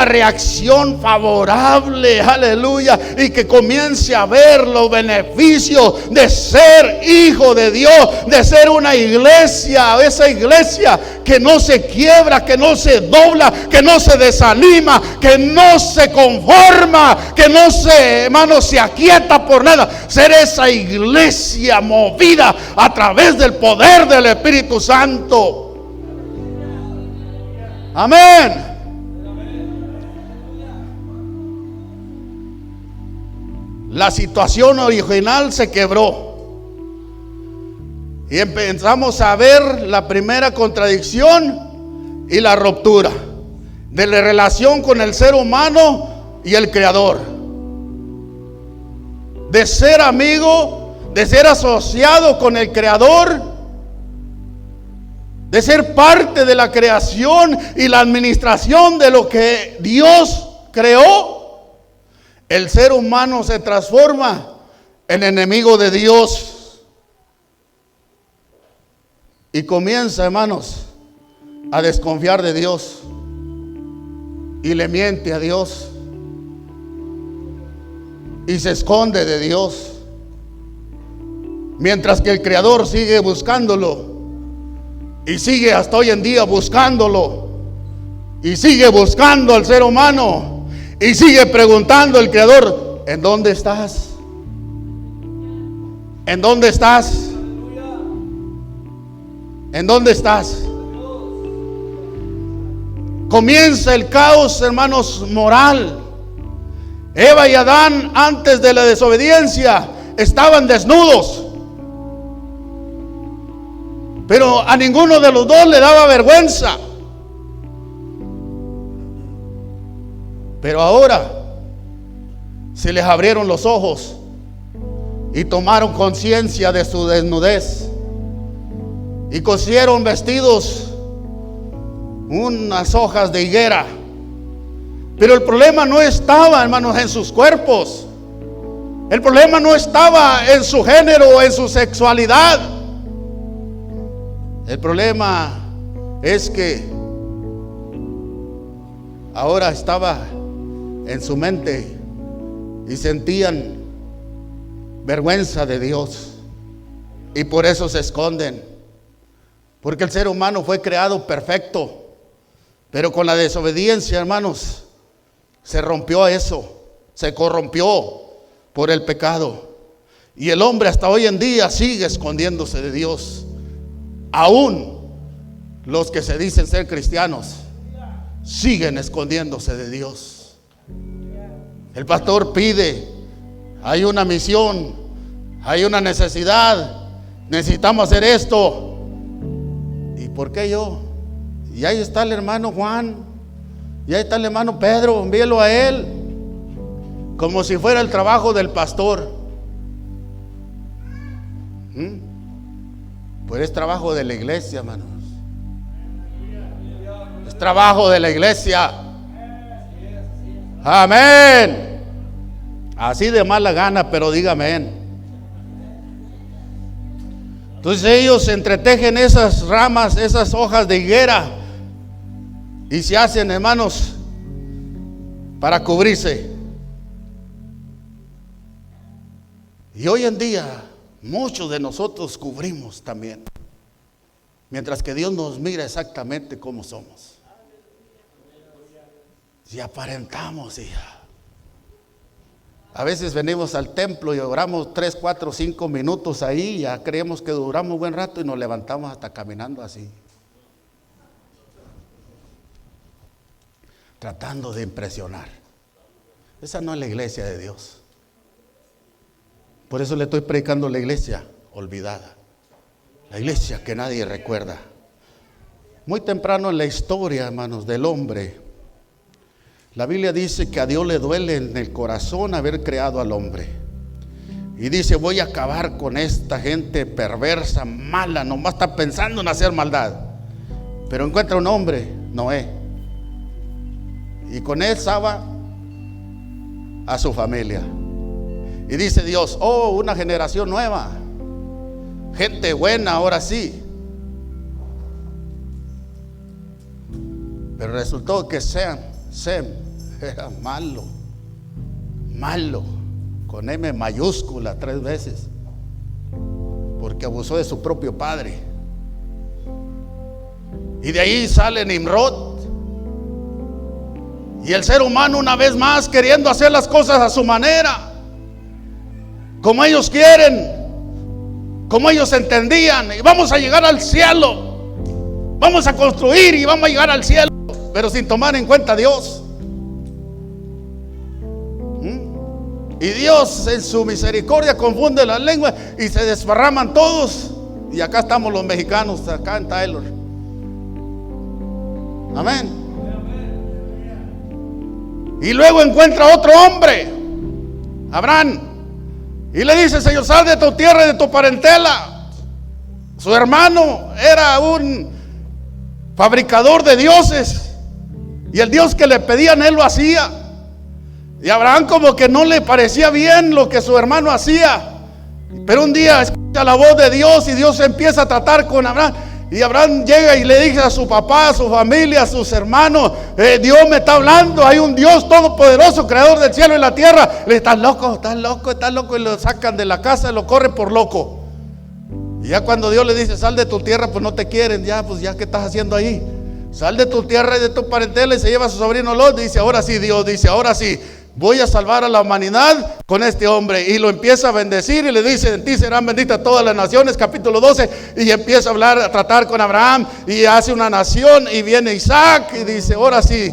reacción favorable, aleluya, y que comience a ver los beneficios de ser hijo de Dios, de ser una iglesia, esa iglesia que no se quiebra, que no se dobla, que no se desanima, que no se conforma, que no se, hermano, se aquieta por nada. Ser esa iglesia movida a través del poder del Espíritu Santo. Amén. La situación original se quebró. Y empezamos a ver la primera contradicción y la ruptura de la relación con el ser humano y el Creador. De ser amigo, de ser asociado con el Creador, de ser parte de la creación y la administración de lo que Dios creó. El ser humano se transforma en enemigo de Dios. Y comienza, hermanos, a desconfiar de Dios. Y le miente a Dios. Y se esconde de Dios. Mientras que el Creador sigue buscándolo. Y sigue hasta hoy en día buscándolo. Y sigue buscando al ser humano. Y sigue preguntando al Creador: ¿en dónde estás? ¿En dónde estás? ¿En dónde estás? Comienza el caos, hermanos, moral. Eva y Adán, antes de la desobediencia, estaban desnudos. Pero a ninguno de los dos le daba vergüenza. Pero ahora se les abrieron los ojos y tomaron conciencia de su desnudez. Y cosieron vestidos, unas hojas de higuera. Pero el problema no estaba, hermanos, en sus cuerpos. El problema no estaba en su género o en su sexualidad. El problema es que ahora estaba en su mente y sentían vergüenza de Dios. Y por eso se esconden. Porque el ser humano fue creado perfecto. Pero con la desobediencia, hermanos, se rompió eso. Se corrompió por el pecado. Y el hombre hasta hoy en día sigue escondiéndose de Dios. Aún los que se dicen ser cristianos siguen escondiéndose de Dios. El pastor pide, hay una misión, hay una necesidad, necesitamos hacer esto. ¿Y por qué yo? Y ahí está el hermano Juan, y ahí está el hermano Pedro, envíelo a él, como si fuera el trabajo del pastor. Pues es trabajo de la iglesia, hermanos. Es trabajo de la iglesia. Amén. Así de mala gana, pero diga amén. Entonces ellos entretejen esas ramas, esas hojas de higuera, y se hacen, hermanos, para cubrirse. Y hoy en día muchos de nosotros cubrimos también, mientras que Dios nos mira exactamente como somos. Y aparentamos, hija. A veces venimos al templo y oramos 3, 4, 5 minutos ahí, ya creemos que duramos un buen rato y nos levantamos hasta caminando así, tratando de impresionar. Esa no es la iglesia de Dios. Por eso le estoy predicando la iglesia olvidada, la iglesia que nadie recuerda. Muy temprano en la historia, hermanos, del hombre, la Biblia dice que a Dios le duele en el corazón haber creado al hombre. Y dice, voy a acabar con esta gente perversa, mala, nomás está pensando en hacer maldad. Pero encuentra un hombre, Noé, y con él salva a su familia. Y dice Dios, oh, una generación nueva, gente buena, ahora sí. Pero resultó que Sem era malo, con M mayúscula 3 veces, porque abusó de su propio padre. Y de ahí sale Nimrod. Y el ser humano una vez más queriendo hacer las cosas a su manera, como ellos quieren, como ellos entendían. Y vamos a llegar al cielo, vamos a construir y vamos a llegar al cielo, pero sin tomar en cuenta a Dios. Y Dios en su misericordia confunde las lenguas y se desparraman todos. Y acá estamos los mexicanos, acá en Taylor. Amén. Y luego encuentra otro hombre, Abraham, y le dice, Señor, sal de tu tierra y de tu parentela. Su hermano era un fabricador de dioses, y el Dios que le pedían él lo hacía. Y a Abraham como que no le parecía bien lo que su hermano hacía. Pero un día escucha la voz de Dios y Dios empieza a tratar con Abraham. Y Abraham llega y le dice a su papá, a su familia, a sus hermanos, Dios me está hablando, hay un Dios todopoderoso, creador del cielo y la tierra. Le estás loco, y lo sacan de la casa y lo corren por loco. Y ya cuando Dios le dice, sal de tu tierra, pues no te quieren, ya ¿qué estás haciendo ahí? Sal de tu tierra y de tu parentela, y se lleva a su sobrino Lot. Dice, ahora sí, Dios dice, ahora sí, voy a salvar a la humanidad con este hombre. Y lo empieza a bendecir y le dice, en ti serán benditas todas las naciones, capítulo 12. Y empieza a hablar, a tratar con Abraham, y hace una nación. Y viene Isaac y dice, ahora sí.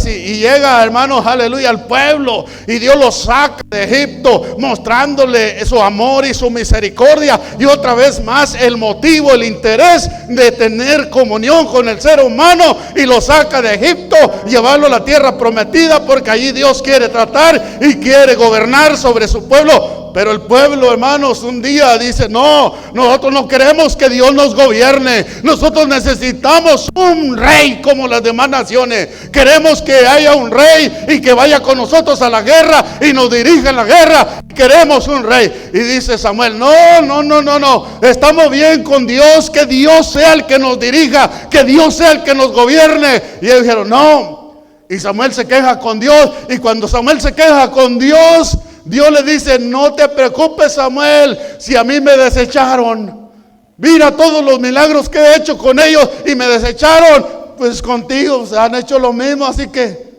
Y llega, hermanos, aleluya, al pueblo, y Dios lo saca de Egipto, mostrándole su amor y su misericordia. Y otra vez más el motivo, el interés de tener comunión con el ser humano, y lo saca de Egipto, llevarlo a la tierra prometida, porque allí Dios quiere tratar y quiere gobernar sobre su pueblo Pero el pueblo, hermanos, un día dice: no, nosotros no queremos que Dios nos gobierne. Nosotros necesitamos un rey como las demás naciones. Queremos que haya un rey y que vaya con nosotros a la guerra y nos dirija en la guerra. Queremos un rey. Y dice Samuel: no. Estamos bien con Dios, que Dios sea el que nos dirija, que Dios sea el que nos gobierne. Y ellos dijeron: no. Y Samuel se queja con Dios. Y cuando Samuel se queja con Dios, Dios le dice: no te preocupes, Samuel, si a mí me desecharon. Mira todos los milagros que he hecho con ellos y me desecharon. Pues contigo se han hecho lo mismo, así que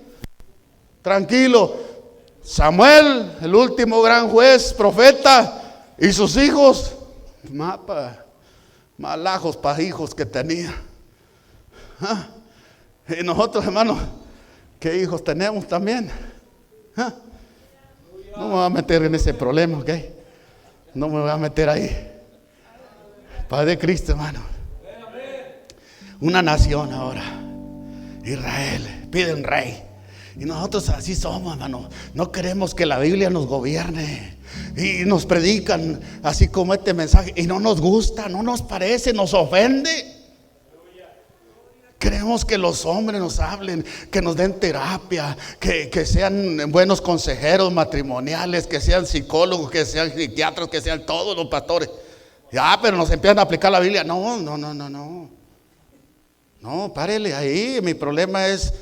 tranquilo. Samuel, el último gran juez, profeta, y sus hijos, malajos pajijos que tenía. Y nosotros, hermanos, ¿qué hijos tenemos también? No me voy a meter en ese problema, ¿ok? No me voy a meter ahí. Padre Cristo, hermano. Una nación ahora, Israel, pide un rey. Y nosotros así somos, hermano. No queremos que la Biblia nos gobierne. Y nos predican así como este mensaje y no nos gusta, no nos parece, nos ofende. Queremos que los hombres nos hablen, que nos den terapia, que sean buenos consejeros matrimoniales, que sean psicólogos, que sean psiquiatras, que sean todos los pastores. Ya, pero nos empiezan a aplicar la Biblia. No, párele ahí. Mi problema es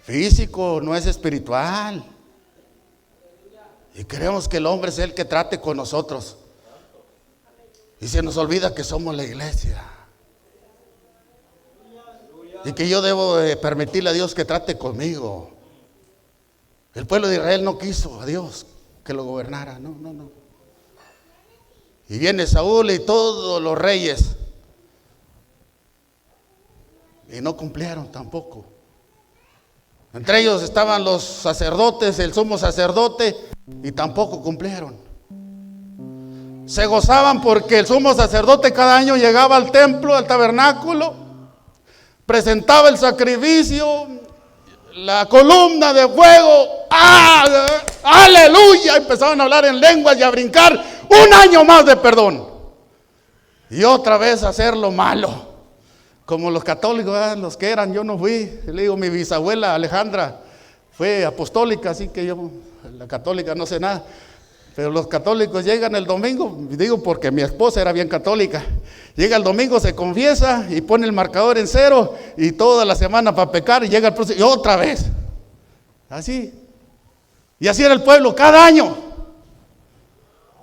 físico, no es espiritual. Y queremos que el hombre sea el que trate con nosotros. Y se nos olvida que somos la iglesia. Y que yo debo permitirle a Dios que trate conmigo. El pueblo de Israel no quiso a Dios que lo gobernara. No. Y viene Saúl y todos los reyes. Y no cumplieron tampoco. Entre ellos estaban los sacerdotes, el sumo sacerdote, y tampoco cumplieron. Se gozaban porque el sumo sacerdote cada año llegaba al templo, al tabernáculo, presentaba el sacrificio, la columna de fuego. ¡Aleluya! Empezaban a hablar en lenguas y a brincar. Un año más de perdón. Y otra vez hacer lo malo. Como los católicos, los que eran, yo no fui. Le digo, mi bisabuela Alejandra fue apostólica, así que yo, la católica, no sé nada. Pero los católicos llegan el domingo, digo porque mi esposa era bien católica. Llega el domingo, se confiesa y pone el marcador en 0 y toda la semana para pecar, y llega el próximo y otra vez. Así. Y así era el pueblo cada año.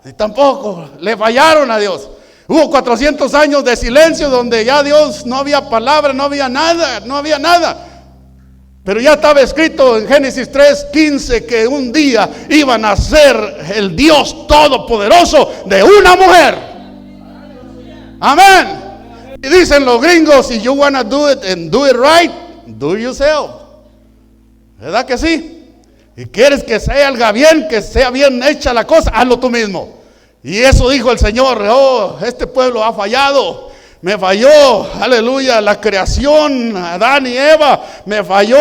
Y tampoco le fallaron a Dios. Hubo 400 años de silencio donde ya Dios no había palabra, no había nada. Pero ya estaba escrito en Génesis 3:15 que un día iban a ser el Dios todopoderoso de una mujer. Amén. Y dicen los gringos: si you wanna do it and do it right, do it yourself. ¿Verdad que sí? Y quieres que se haga bien, que sea bien hecha la cosa, hazlo tú mismo. Y eso dijo el Señor: oh, este pueblo ha fallado. Me falló, aleluya, la creación, Adán y Eva. Me falló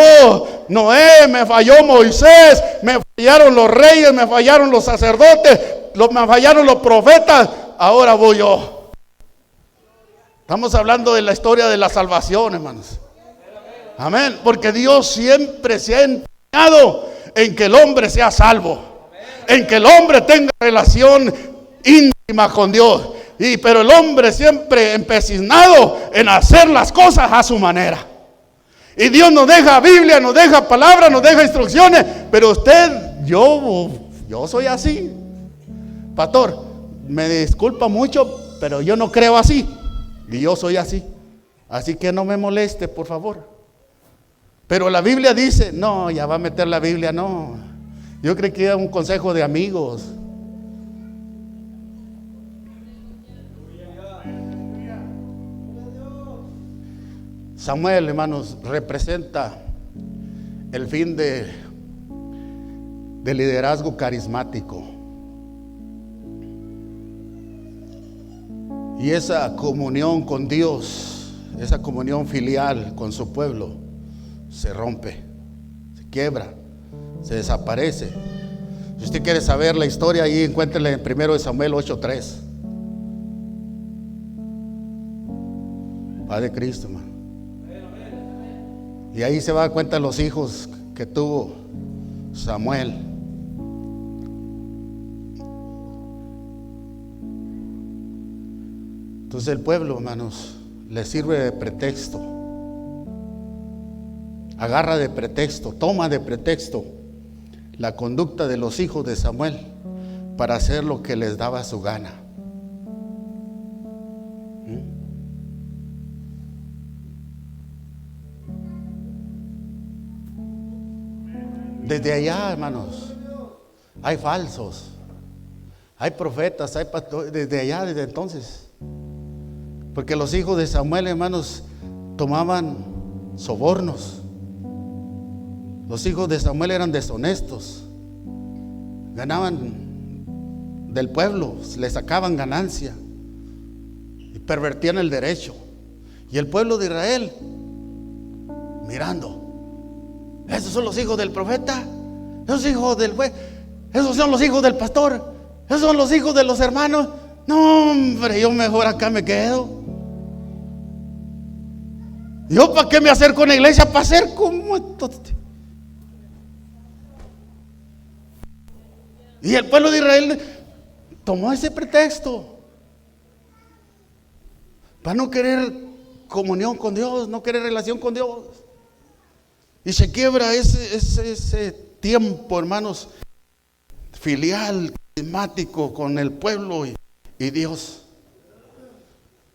Noé, me falló Moisés, me fallaron los reyes, me fallaron los sacerdotes, me fallaron los profetas. Ahora voy yo. Estamos hablando de la historia de la salvación, hermanos. Amén. Porque Dios siempre se ha empeñado en que el hombre sea salvo, en que el hombre tenga relación íntima con Dios. Pero el hombre siempre empecinado en hacer las cosas a su manera. Y Dios nos deja Biblia, nos deja palabra, nos deja instrucciones. Pero yo soy así. Pastor, me disculpa mucho, pero yo no creo así. Y yo soy así. Así que no me moleste, por favor. Pero la Biblia dice, no, ya va a meter la Biblia, no. Yo creí que era un consejo de amigos. Samuel, hermanos, representa el fin de liderazgo carismático. Y esa comunión con Dios, esa comunión filial con su pueblo, se rompe, se quiebra, se desaparece. Si usted quiere saber la historia, ahí encuéntrela en 1 Samuel 8:3. Padre Cristo, hermano. Y ahí se va a dar cuenta de los hijos que tuvo Samuel. Entonces el pueblo, hermanos, le sirve de pretexto. Agarra de pretexto, toma de pretexto la conducta de los hijos de Samuel para hacer lo que les daba su gana. Desde allá, hermanos, hay falsos, hay profetas, hay pastores, desde allá, desde entonces. Porque los hijos de Samuel, hermanos, tomaban sobornos. Los hijos de Samuel eran deshonestos. Ganaban del pueblo, le sacaban ganancia y pervertían el derecho. Y el pueblo de Israel mirando. Esos son los hijos del profeta, esos hijos del juez, esos son los hijos del pastor, esos son los hijos de los hermanos. No, hombre, yo mejor acá me quedo. ¿Yo para qué me acerco a la iglesia? Para ser como estos. Y el pueblo de Israel tomó ese pretexto para no querer comunión con Dios, no querer relación con Dios. Y se quiebra ese tiempo, hermanos, filial, climático con el pueblo y Dios.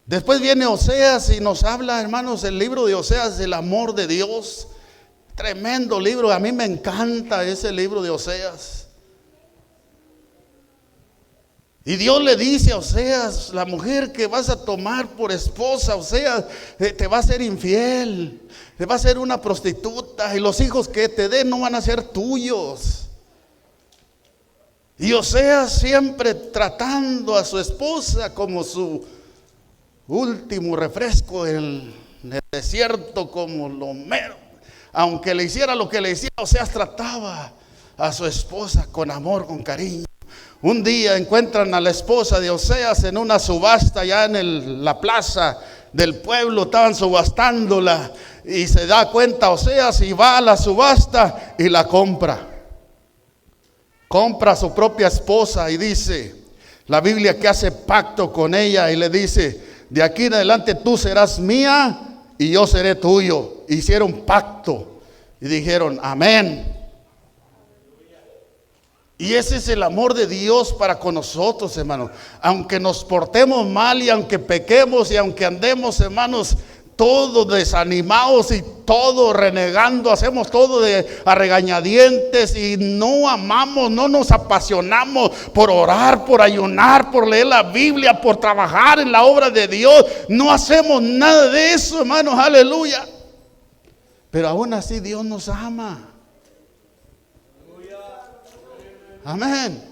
Después viene Oseas y nos habla, hermanos, el libro de Oseas del amor de Dios. Tremendo libro, a mí me encanta ese libro de Oseas. Y Dios le dice a Oseas, la mujer que vas a tomar por esposa, Oseas, te va a ser infiel, te va a ser una prostituta, y los hijos que te den no van a ser tuyos. Y Oseas siempre tratando a su esposa como su último refresco en el desierto, como lo mero. Aunque le hiciera lo que le hiciera, Oseas trataba a su esposa con amor, con cariño. Un día encuentran a la esposa de Oseas en una subasta allá en la plaza del pueblo, estaban subastándola y se da cuenta Oseas y va a la subasta y la compra. Compra a su propia esposa y dice, la Biblia que hace pacto con ella y le dice, de aquí en adelante tú serás mía y yo seré tuyo. Hicieron pacto y dijeron, amén. Y ese es el amor de Dios para con nosotros, hermanos. Aunque nos portemos mal y aunque pequemos y aunque andemos, hermanos, todos desanimados y todo renegando, hacemos todo a regañadientes y no amamos, no nos apasionamos por orar, por ayunar, por leer la Biblia, por trabajar en la obra de Dios. No hacemos nada de eso, hermanos, aleluya. Pero aún así Dios nos ama. Amén.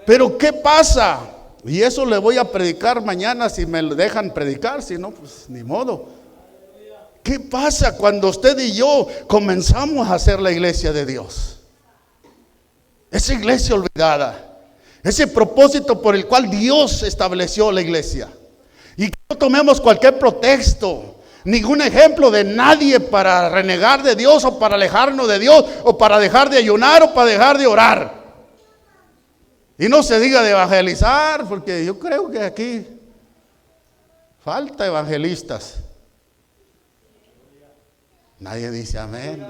Pero ¿qué pasa? Y eso le voy a predicar mañana si me lo dejan predicar, si no, pues ni modo. ¿Qué pasa cuando usted y yo comenzamos a hacer la iglesia de Dios? Esa iglesia olvidada, ese propósito por el cual Dios estableció la iglesia. Y que no tomemos cualquier pretexto, ningún ejemplo de nadie para renegar de Dios o para alejarnos de Dios o para dejar de ayunar o para dejar de orar. Y no se diga de evangelizar, porque yo creo que aquí falta evangelistas. Nadie dice amén.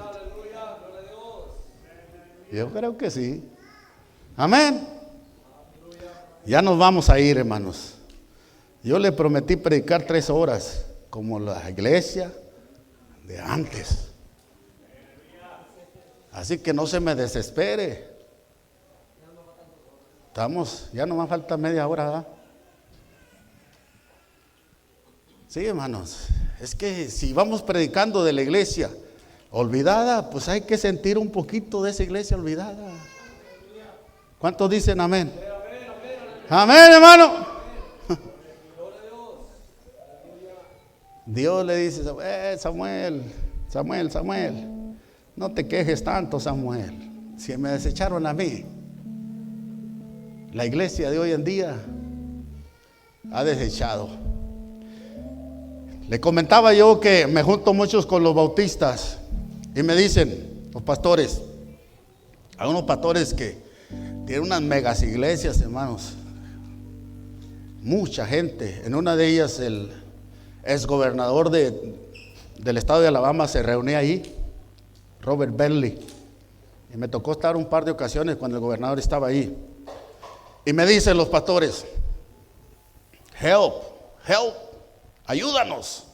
Yo creo que sí. Amén. Ya nos vamos a ir, hermanos. Yo le prometí predicar 3 horas, como la iglesia de antes. Así que no se me desespere. Ya nomás falta media hora, ¿verdad? Sí, hermanos, es que si vamos predicando de la iglesia olvidada, pues hay que sentir un poquito de esa iglesia olvidada. ¿Cuántos dicen amén? Amén, hermano. Dios le dice, Samuel, no te quejes tanto, Samuel. Si me desecharon a mí, la iglesia de hoy en día ha desechado. Le comentaba yo que me junto muchos con los bautistas y me dicen los pastores, hay unos pastores que tienen unas megas iglesias, hermanos, mucha gente. En una de ellas el exgobernador del estado de Alabama se reunía ahí, Robert Bentley, y me tocó estar un par de ocasiones cuando el gobernador estaba ahí. Y me dicen los pastores, help, ayúdanos,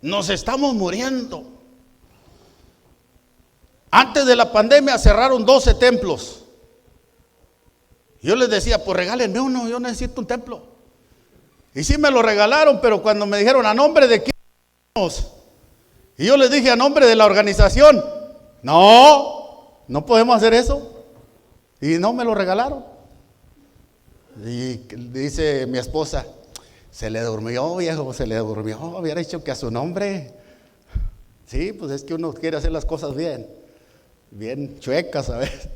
nos estamos muriendo. Antes de la pandemia cerraron 12 templos. Yo les decía, pues regálenme uno, yo necesito un templo. Y sí me lo regalaron, pero cuando me dijeron, ¿a nombre de quién? Y yo les dije, a nombre de la organización. No podemos hacer eso. Y no me lo regalaron. Y dice mi esposa, se le durmió, viejo, se le durmió, hubiera dicho que a su nombre. Sí, pues es que uno quiere hacer las cosas bien chuecas a veces.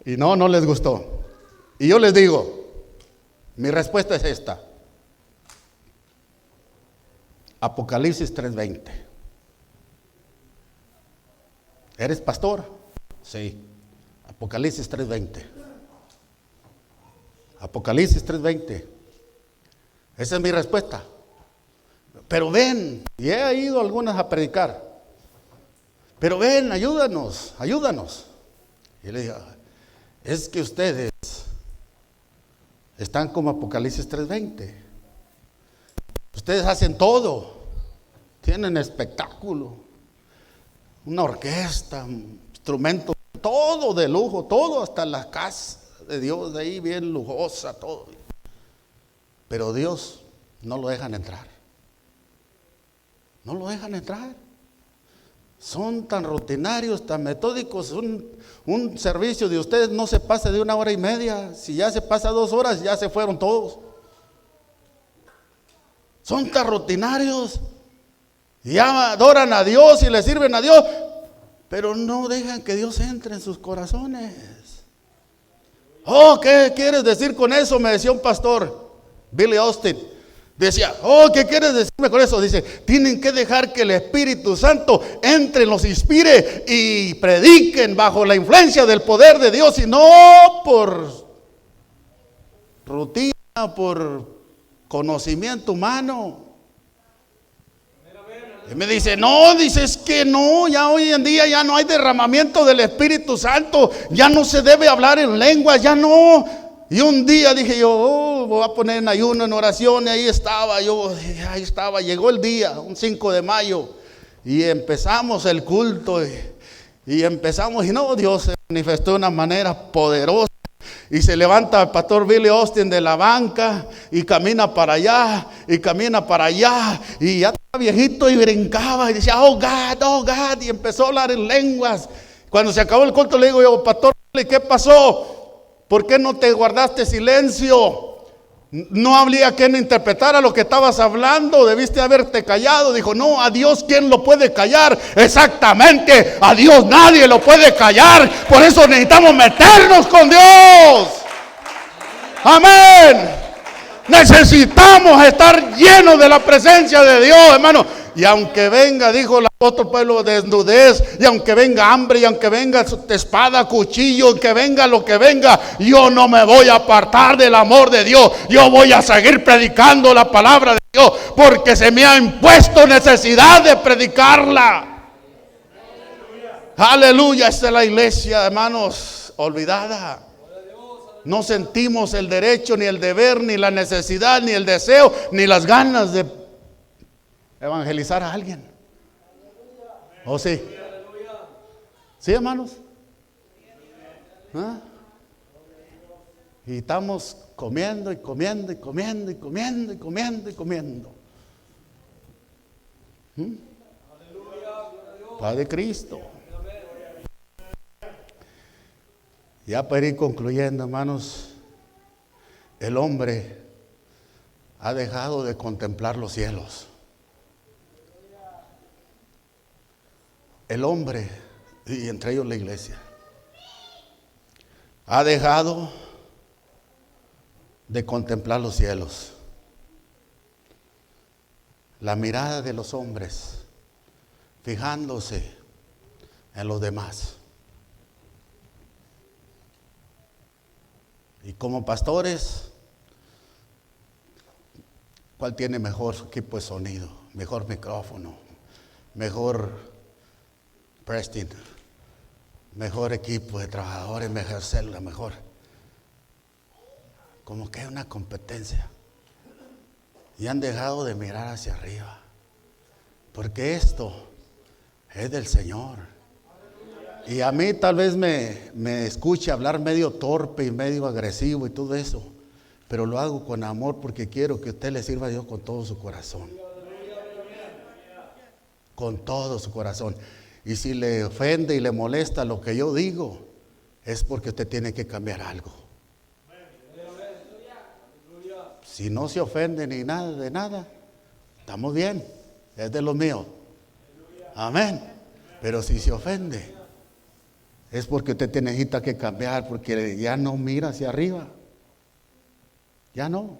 Y no les gustó. Y yo les digo, mi respuesta es esta. Apocalipsis 3:20. ¿Eres pastor? Sí. Apocalipsis 3:20. Apocalipsis 3:20. Esa es mi respuesta. Pero ven, y he ido algunas a predicar. Pero ven, ayúdanos. Y le digo, es que ustedes están como Apocalipsis 3:20. Ustedes hacen todo. Tienen espectáculo, una orquesta, instrumentos, todo de lujo, todo, hasta la casa de Dios de ahí bien lujosa, todo. Pero Dios no lo dejan entrar. No lo dejan entrar. Son tan rutinarios, tan metódicos. Un servicio de ustedes no se pasa de 1 hora y media. Si ya se pasa 2 horas, ya se fueron todos. Son tan rutinarios. Ya adoran a Dios y le sirven a Dios, pero no dejan que Dios entre en sus corazones. Oh, ¿qué quieres decir con eso? Me decía un pastor, Billy Austin. Decía, oh, ¿qué quieres decirme con eso? Dice, tienen que dejar que el Espíritu Santo entre, los inspire y prediquen bajo la influencia del poder de Dios y no por rutina, por conocimiento humano. Y me dice, es que no, ya hoy en día ya no hay derramamiento del Espíritu Santo, ya no se debe hablar en lenguas, ya no. Y un día dije yo, voy a poner en ayuno, en oración, y ahí estaba, llegó el día, un 5 de mayo, y empezamos el culto, y empezamos, y no, Dios se manifestó de una manera poderosa. Y se levanta el pastor Billy Austin de la banca y camina para allá y camina para allá y ya estaba viejito y brincaba y decía, oh God, y empezó a hablar en lenguas. Cuando se acabó el culto le digo yo, pastor, ¿qué pasó? ¿Por qué no te guardaste silencio? No habría quien interpretara lo que estabas hablando, debiste haberte callado. Dijo, no, a Dios ¿quién lo puede callar? Exactamente, a Dios nadie lo puede callar. Por eso necesitamos meternos con Dios. Amén. Necesitamos estar llenos de la presencia de Dios, hermano. Y aunque venga, dijo el apóstol Pablo, desnudez, y aunque venga hambre, y aunque venga espada, cuchillo, que venga lo que venga, yo no me voy a apartar del amor de Dios. Yo voy a seguir predicando la palabra de Dios, porque se me ha impuesto necesidad de predicarla. Aleluya. Esta es la iglesia, hermanos, olvidada. No sentimos el derecho, ni el deber, ni la necesidad, ni el deseo, ni las ganas de evangelizar a alguien. ¿Oh sí? ¿Sí, hermanos? ¿Ah? Y estamos comiendo y comiendo y comiendo y comiendo y comiendo y comiendo. Padre Cristo. Ya para ir concluyendo, hermanos, el hombre ha dejado de contemplar los cielos. El hombre, y entre ellos la iglesia, ha dejado de contemplar los cielos. La mirada de los hombres fijándose en los demás. Y como pastores, ¿cuál tiene mejor equipo de sonido? Mejor micrófono, mejor presting, mejor equipo de trabajadores, mejor célula, mejor. Como que hay una competencia. Y han dejado de mirar hacia arriba. Porque esto es del Señor. Y a mí tal vez me escuche hablar medio torpe y medio agresivo y todo eso. Pero lo hago con amor porque quiero que usted le sirva a Dios con todo su corazón. Con todo su corazón. Y si le ofende y le molesta lo que yo digo, es porque usted tiene que cambiar algo. Si no se ofende ni nada de nada, estamos bien, es de los míos. Amén. Pero si se ofende, es porque usted necesita que cambiar, porque ya no mira hacia arriba. Ya no.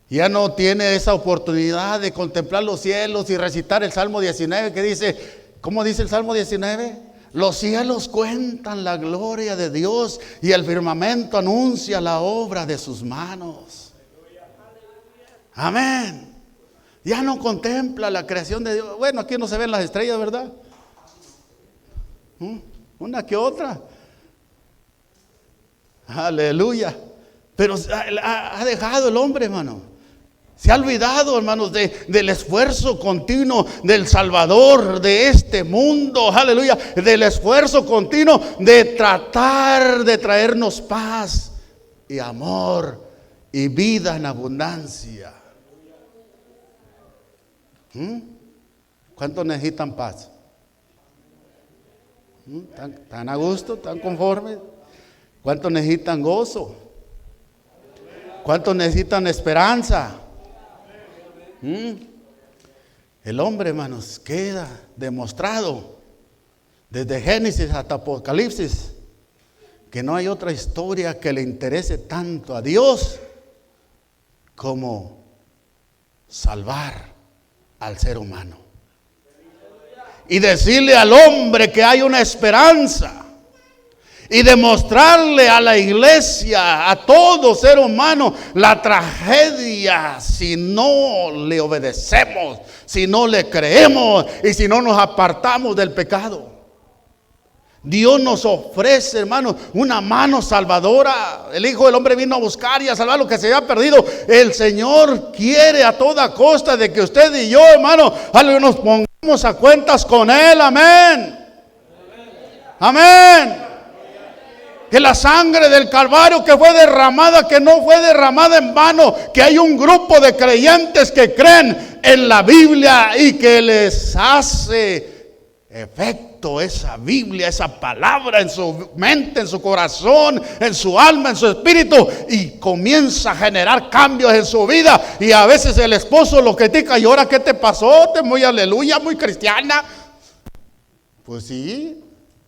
Ya no tiene esa oportunidad de contemplar los cielos y recitar el Salmo 19 que dice, ¿cómo dice el Salmo 19? Los cielos cuentan la gloria de Dios y el firmamento anuncia la obra de sus manos. Amén. Ya no contempla la creación de Dios. Bueno, aquí no se ven las estrellas, ¿verdad? Una que otra. Aleluya. Pero ha dejado el hombre, hermano. Se ha olvidado, hermanos, del esfuerzo continuo del Salvador de este mundo. Aleluya. Del esfuerzo continuo de tratar de traernos paz y amor y vida en abundancia. ¿Cuántos necesitan paz? ¿Están a gusto? ¿Están conformes? ¿Cuántos necesitan gozo? ¿Cuántos necesitan esperanza? El hombre, hermanos, queda demostrado desde Génesis hasta Apocalipsis que no hay otra historia que le interese tanto a Dios como salvar al ser humano y decirle al hombre que hay una esperanza y demostrarle a la iglesia, a todo ser humano, la tragedia si no le obedecemos, si no le creemos y si no nos apartamos del pecado. Dios nos ofrece, hermano, una mano salvadora. El Hijo del Hombre vino a buscar y a salvar lo que se había perdido. El Señor quiere a toda costa de que usted y yo, hermano, nos pongamos a cuentas con Él. Amén. Amén. Que la sangre del Calvario que fue derramada, que no fue derramada en vano, que hay un grupo de creyentes que creen en la Biblia y que les hace efecto esa Biblia, esa palabra en su mente, en su corazón, en su alma, en su espíritu, y comienza a generar cambios en su vida. Y a veces el esposo lo critica: ¿y ahora qué te pasó? Te muy aleluya, muy cristiana. Pues sí,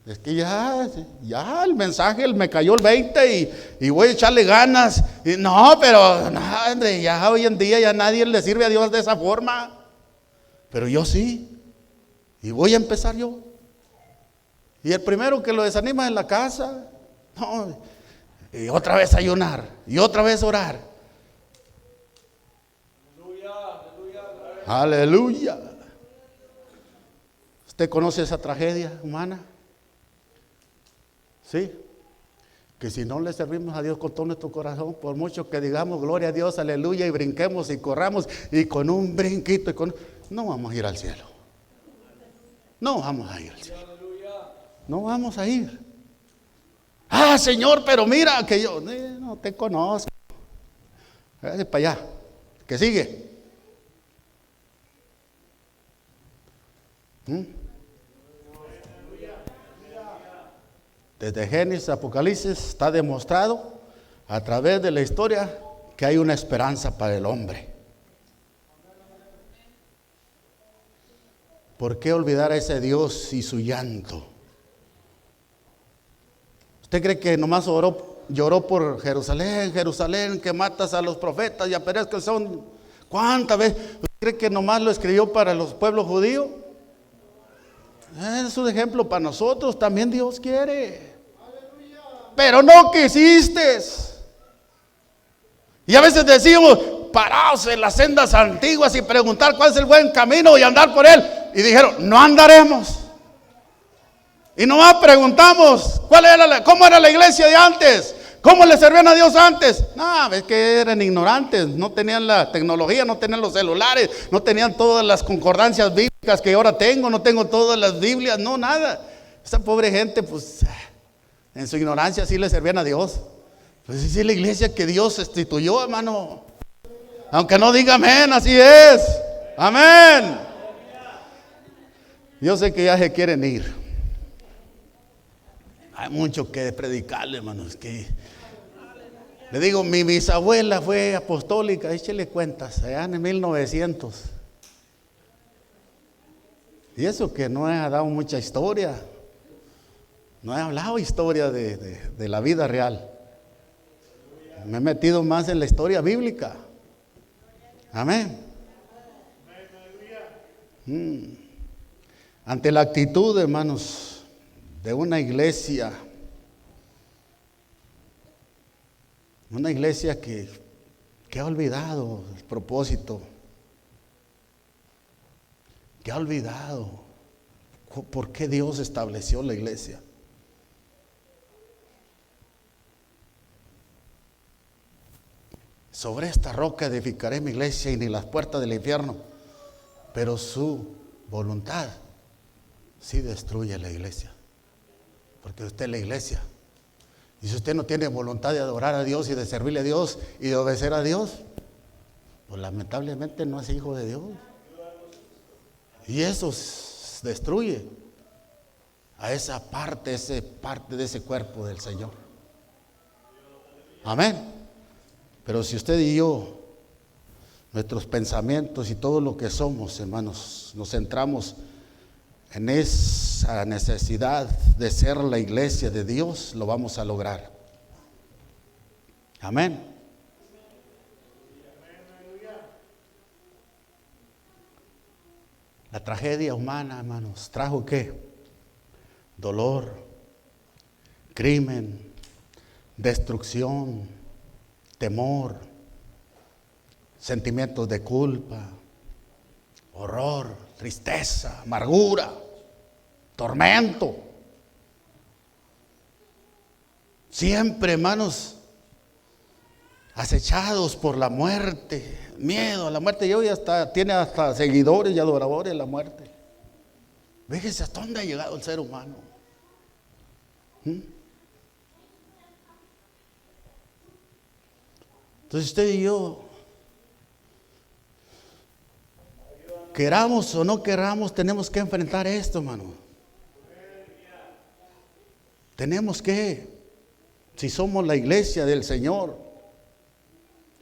es que ya el mensaje me cayó el 20 y voy a echarle ganas. Y no, pero no, André, ya hoy en día ya nadie le sirve a Dios de esa forma. Pero yo sí. Y voy a empezar yo. Y el primero que lo desanima en la casa. No, y otra vez ayunar. Y otra vez orar. Aleluya. ¿Usted conoce esa tragedia humana? Sí. Que si no le servimos a Dios con todo nuestro corazón, por mucho que digamos gloria a Dios, aleluya, y brinquemos y corramos, y con un brinquito, no vamos a ir al cielo. No vamos a ir al cielo. No vamos a ir. Ah, Señor, pero mira que yo no te conozco. Para allá. ¿Qué sigue? Desde Génesis a Apocalipsis está demostrado a través de la historia que hay una esperanza para el hombre. ¿Por qué olvidar a ese Dios y su llanto? ¿Usted cree que nomás lloró por Jerusalén, Jerusalén, que matas a los profetas y apedreas que son? ¿Cuántas veces? ¿Usted cree que nomás lo escribió para los pueblos judíos? Es un ejemplo para nosotros, también Dios quiere. Pero no quisiste. Y a veces decimos, paraos en las sendas antiguas y preguntar cuál es el buen camino y andar por él. Y dijeron, no andaremos. Y nomás preguntamos, ¿cómo era la iglesia de antes? ¿Cómo le servían a Dios antes? No, es que eran ignorantes, no tenían la tecnología, no tenían los celulares, no tenían todas las concordancias bíblicas que ahora tengo, no tengo todas las Biblias, no, nada. Esa pobre gente, pues, en su ignorancia sí le servían a Dios. Pues sí, la iglesia que Dios instituyó, hermano. Aunque no diga amén, así es. Amén. Yo sé que ya se quieren ir. Hay mucho que predicarle, hermanos. Le digo, mi bisabuela fue apostólica, échele cuentas, allá en 1900. Y eso que no he dado mucha historia. No he hablado historia de la vida real. Me he metido más en la historia bíblica. Amén. Ante la actitud, hermanos, de una iglesia que ha olvidado el propósito, que ha olvidado por qué Dios estableció la iglesia. Sobre esta roca edificaré mi iglesia y ni las puertas del infierno. Pero su voluntad sí destruye la iglesia. Porque usted es la iglesia. Y si usted no tiene voluntad de adorar a Dios y de servirle a Dios y de obedecer a Dios, pues lamentablemente no es hijo de Dios. Y eso destruye a esa parte de ese cuerpo del Señor. Amén. Pero si usted y yo, nuestros pensamientos y todo lo que somos, hermanos, nos centramos en esa necesidad de ser la iglesia de Dios, lo vamos a lograr. Amén. La tragedia humana, hermanos, ¿trajo qué? Dolor, crimen, destrucción, temor, sentimientos de culpa, horror, tristeza, amargura, tormento. Siempre, hermanos, acechados por la muerte, miedo a la muerte. Y hoy tiene hasta seguidores y adoradores de la muerte. Fíjese hasta dónde ha llegado el ser humano. Entonces usted y yo, queramos o no queramos, tenemos que enfrentar esto, hermano. Tenemos que, si somos la iglesia del Señor,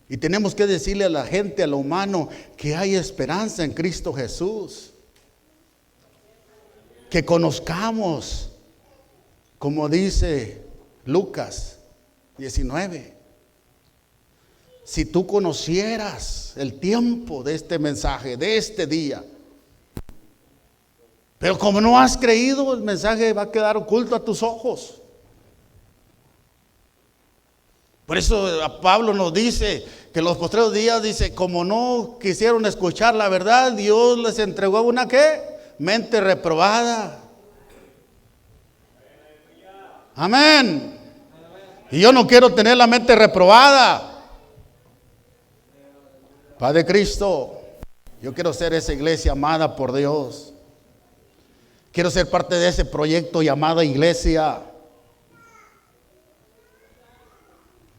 y tenemos que decirle a la gente, a lo humano, que hay esperanza en Cristo Jesús. Que conozcamos, como dice Lucas 19. Si tú conocieras el tiempo de este mensaje, de este día, pero como no has creído, el mensaje va a quedar oculto a tus ojos. Por eso a Pablo nos dice que en los postreros días, dice, como no quisieron escuchar la verdad, Dios les entregó una ¿qué? Mente reprobada. Amén. Y yo no quiero tener la mente reprobada. Padre Cristo, yo quiero ser esa iglesia amada por Dios. Quiero ser parte de ese proyecto llamada iglesia.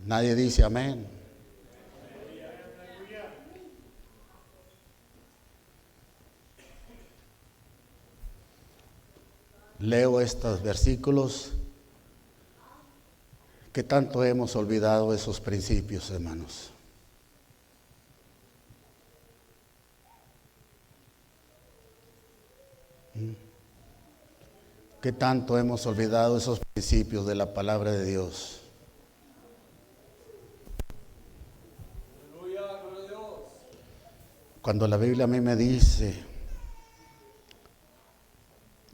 Nadie dice amén. Leo estos versículos. ¿Qué tanto hemos olvidado esos principios, hermanos? ¿Qué tanto hemos olvidado esos principios de la palabra de Dios? Cuando la Biblia a mí me dice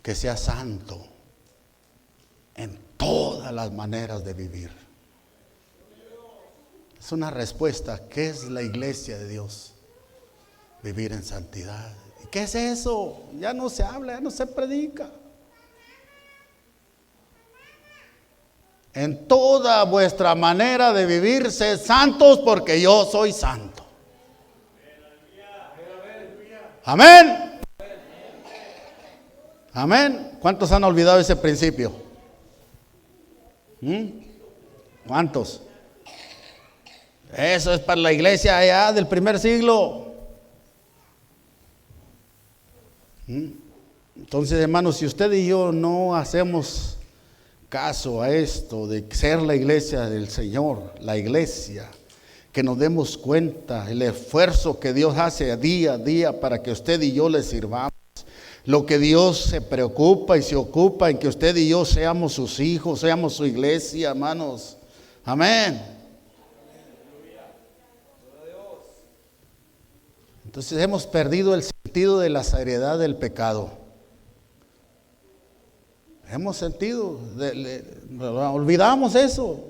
que sea santo en todas las maneras de vivir, es una respuesta. ¿Qué es la iglesia de Dios? Vivir en santidad. ¿Y qué es eso? Ya no se habla, ya no se predica. En toda vuestra manera de vivir, sed santos porque yo soy santo. Amén. Amén. ¿Cuántos han olvidado ese principio? ¿Cuántos? Eso es para la iglesia allá del primer siglo. Entonces, hermanos, si usted y yo no hacemos caso a esto de ser la iglesia del Señor, la iglesia, que nos demos cuenta el esfuerzo que Dios hace día a día para que usted y yo le sirvamos, lo que Dios se preocupa y se ocupa en que usted y yo seamos sus hijos, seamos su iglesia, hermanos. Amén. Entonces hemos perdido el sentido de la seriedad del pecado. Hemos sentido, olvidamos eso,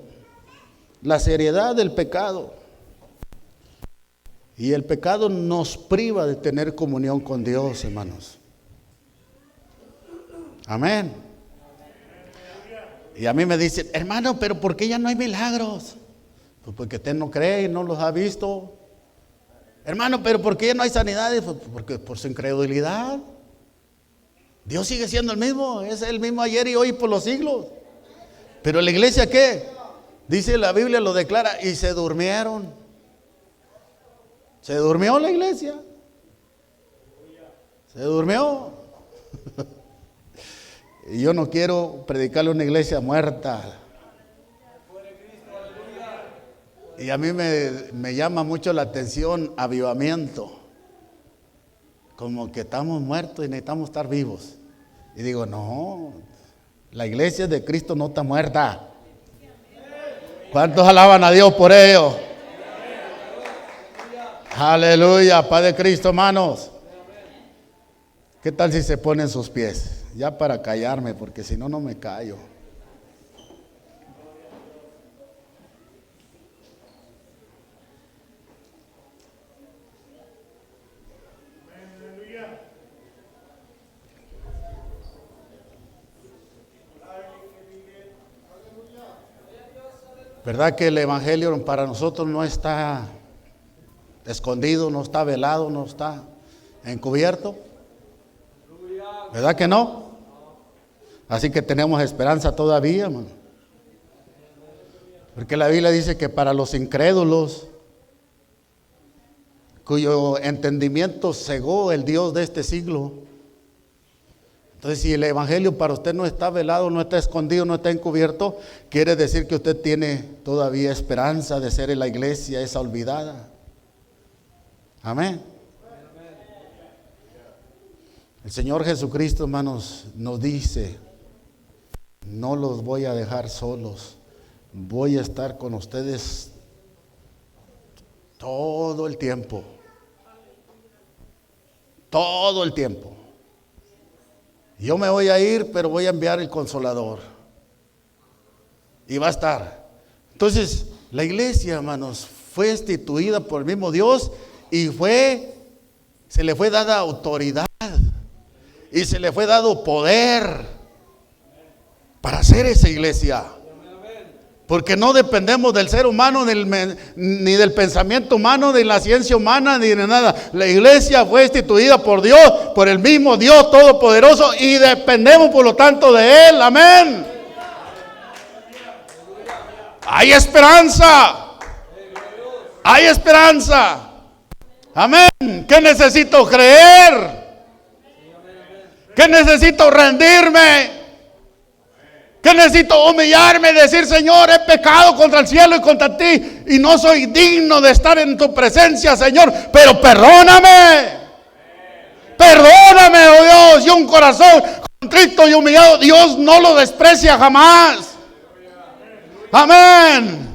la seriedad del pecado. Y el pecado nos priva de tener comunión con Dios, hermanos. Amén. Y a mí me dicen, hermano, pero ¿por qué ya no hay milagros? Pues porque usted no cree y no los ha visto. Hermano, pero ¿por qué ya no hay sanidades? Pues porque por su incredulidad. Dios sigue siendo el mismo, es el mismo ayer y hoy por los siglos. Pero la iglesia, ¿qué? Dice la Biblia, lo declara, y se durmieron. Se durmió la iglesia. Se durmió. Y yo no quiero predicarle a una iglesia muerta. Y a mí me llama mucho la atención avivamiento. Como que estamos muertos y necesitamos estar vivos. Y digo, no, la iglesia de Cristo no está muerta. ¿Cuántos alaban a Dios por ello? Aleluya, Padre Cristo, hermanos. ¿Qué tal si se ponen sus pies? Ya para callarme, porque si no, no me callo. ¿Verdad que el evangelio para nosotros no está escondido, no está velado, no está encubierto? ¿Verdad que no? Así que tenemos esperanza todavía, hermano. Porque la Biblia dice que para los incrédulos, cuyo entendimiento cegó el Dios de este siglo. Entonces, si el evangelio para usted no está velado, no está escondido, no está encubierto, quiere decir que usted tiene todavía esperanza de ser en la iglesia esa olvidada. Amén. El Señor Jesucristo, hermanos, nos dice, no los voy a dejar solos, voy a estar con ustedes todo el tiempo. Todo el tiempo. Yo me voy a ir, pero voy a enviar el Consolador. Y va a estar. Entonces, la iglesia, hermanos, fue instituida por el mismo Dios y se le fue dada autoridad y se le fue dado poder para hacer esa iglesia. Porque no dependemos del ser humano, ni del pensamiento humano, ni de la ciencia humana, ni de nada. La iglesia fue instituida por Dios, por el mismo Dios Todopoderoso, y dependemos por lo tanto de Él. Amén. Hay esperanza. Hay esperanza. Amén. ¿Qué necesito creer? ¿Qué necesito rendirme? ¿Qué necesito humillarme y decir, Señor, he pecado contra el cielo y contra ti y no soy digno de estar en tu presencia, Señor, pero perdóname? Perdóname, oh Dios, y un corazón contrito y humillado, Dios no lo desprecia jamás. Amén.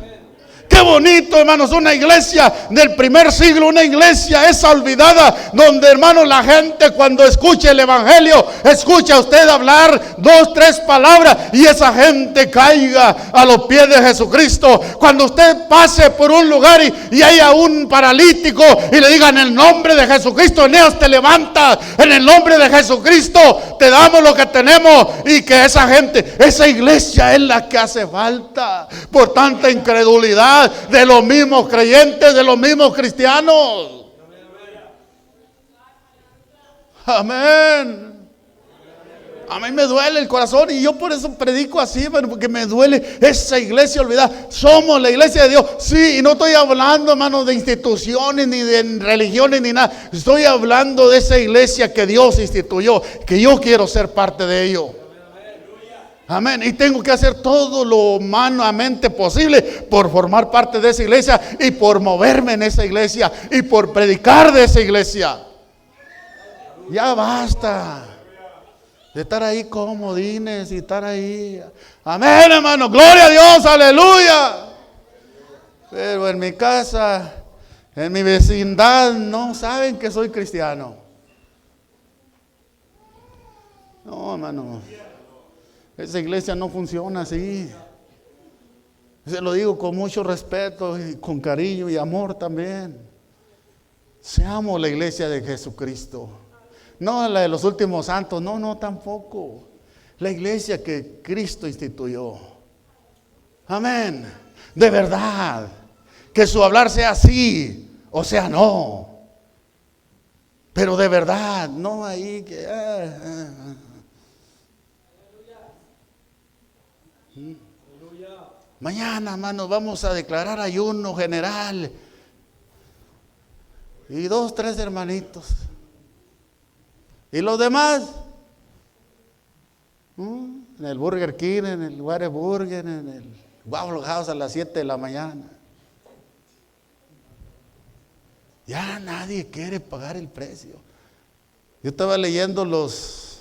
Qué bonito, hermanos, una iglesia del primer siglo, una iglesia esa olvidada, donde, hermanos, la gente cuando escucha el evangelio, escucha a usted hablar 2, 3 palabras y esa gente caiga a los pies de Jesucristo. Cuando usted pase por un lugar y haya un paralítico y le diga: en el nombre de Jesucristo, Eneas, te levantas, en el nombre de Jesucristo te damos lo que tenemos, y que esa gente, esa iglesia es la que hace falta por tanta incredulidad de los mismos creyentes, de los mismos cristianos. Amén. A mí me duele el corazón y yo por eso predico así, porque me duele esa iglesia olvidada. Somos la iglesia de Dios, sí, y no estoy hablando, hermanos, de instituciones ni de religiones ni nada. Estoy hablando de esa iglesia que Dios instituyó, que yo quiero ser parte de ello. Amén. Y tengo que hacer todo lo humanamente posible por formar parte de esa iglesia y por moverme en esa iglesia y por predicar de esa iglesia. Ya basta de estar ahí comodines y estar ahí. Amén, hermano. Gloria a Dios. Aleluya. Pero en mi casa, en mi vecindad, no saben que soy cristiano. No, hermano. Esa iglesia no funciona así. Se lo digo con mucho respeto y con cariño y amor también. Seamos la iglesia de Jesucristo. No la de los últimos santos, no, tampoco. La iglesia que Cristo instituyó. Amén. De verdad. Que su hablar sea sí, o sea no. Pero de verdad, no ahí que... Mañana, hermanos, vamos a declarar ayuno general. Y 2, 3 hermanitos. ¿Y los demás? En el Burger King, en el Whataburger, en el Waffle House a las 7 de la mañana. Ya nadie quiere pagar el precio. Yo estaba leyendo los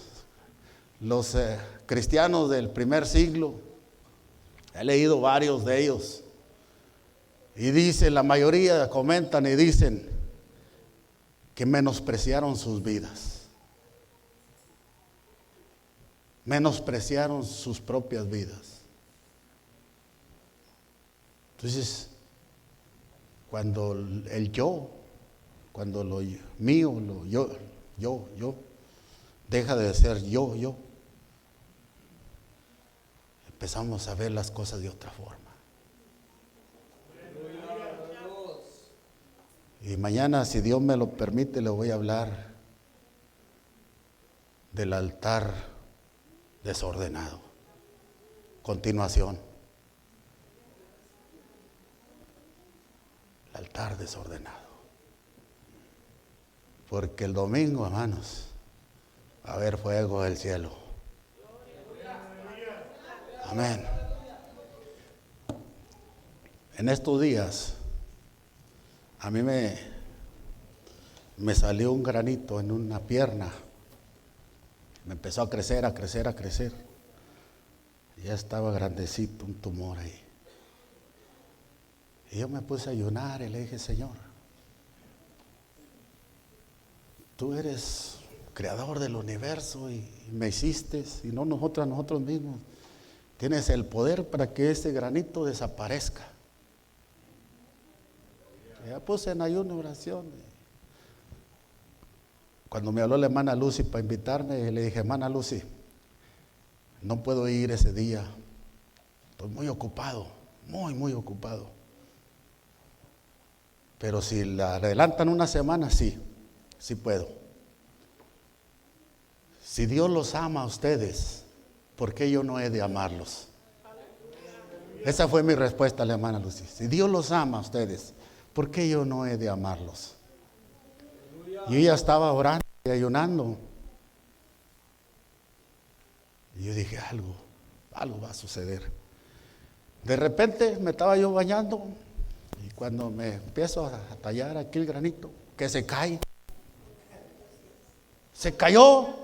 cristianos del primer siglo. He leído varios de ellos. Y dicen, la mayoría comentan y dicen que menospreciaron sus vidas. Menospreciaron sus propias vidas. Entonces, cuando el yo, cuando lo mío, lo yo, deja de ser yo, empezamos a ver las cosas de otra forma. Y mañana, si Dios me lo permite, le voy a hablar del altar desordenado. Continuación. El altar desordenado. Porque el domingo, hermanos, va a haber fuego del cielo. Amén. En estos días, a mí me salió un granito en una pierna. Me empezó a crecer. Y ya estaba grandecito, un tumor ahí. Y yo me puse a ayunar y le dije: Señor, tú eres creador del universo y me hiciste, y no nosotros mismos. Tienes el poder para que ese granito desaparezca. Ya puse en ayuno, oración. Cuando me habló la hermana Lucy para invitarme, le dije: hermana Lucy, no puedo ir ese día. Estoy muy ocupado, muy ocupado. Pero si la adelantan una semana, sí puedo. Si Dios los ama a ustedes, ¿por qué yo no he de amarlos? Esa fue mi respuesta a la hermana Lucy. Si Dios los ama a ustedes, ¿por qué yo no he de amarlos? Y ella estaba orando y ayunando. Y yo dije: algo va a suceder. De repente me estaba yo bañando y cuando me empiezo a tallar aquí el granito, que se cae. Se cayó.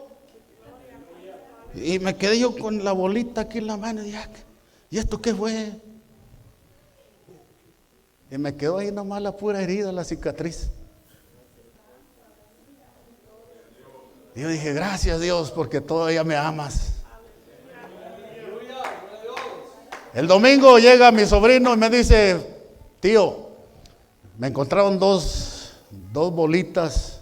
Y me quedé yo con la bolita aquí en la mano. ¿Y esto qué fue? Y me quedó ahí nomás la pura herida, la cicatriz. Y yo dije, gracias Dios, porque todavía me amas. El domingo llega mi sobrino y me dice, tío, me encontraron dos bolitas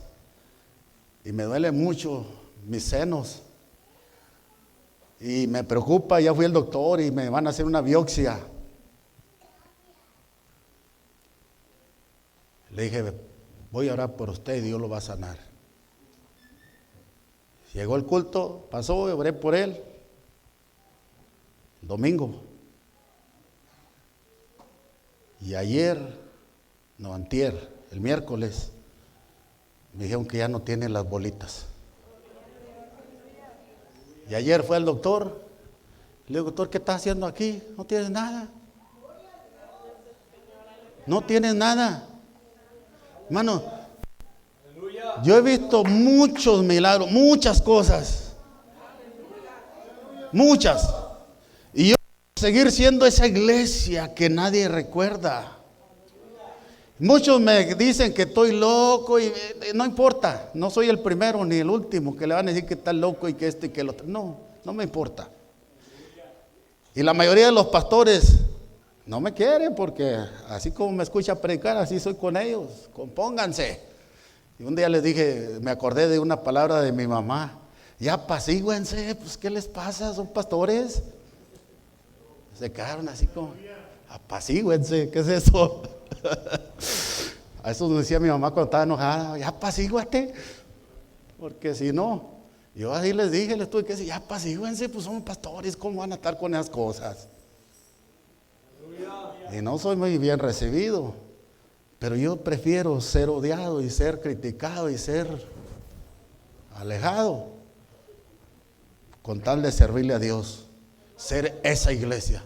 y me duele mucho mis senos. Y me preocupa, ya fui al doctor y me van a hacer una biopsia. Le dije, voy a orar por usted y Dios lo va a sanar. Llegó el culto, pasó, oré por él. Domingo. Y antier, el miércoles, me dijeron que ya no tiene las bolitas. Y ayer fue al doctor. Le digo, doctor, ¿qué estás haciendo aquí? No tienes nada. No tienes nada. Hermano, yo he visto muchos milagros, muchas cosas. Muchas. Y yo quiero seguir siendo esa iglesia que nadie recuerda. Muchos me dicen que estoy loco y no importa, no soy el primero ni el último que le van a decir que está loco y que esto y que el otro. No, no me importa. Y la mayoría de los pastores no me quieren porque así como me escucha predicar, así soy con ellos. Compónganse. Y un día les dije, me acordé de una palabra de mi mamá. Ya apacíguense, pues ¿qué les pasa? Son pastores. Se quedaron así como, apacíguense, ¿qué es eso? A eso nos decía mi mamá cuando estaba enojada, ya apacíguate, porque si no, yo así les dije, les tuve que decir, ya apacíguense, pues somos pastores, ¿cómo van a estar con esas cosas? Y no soy muy bien recibido, pero yo prefiero ser odiado y ser criticado y ser alejado con tal de servirle a Dios, ser esa iglesia.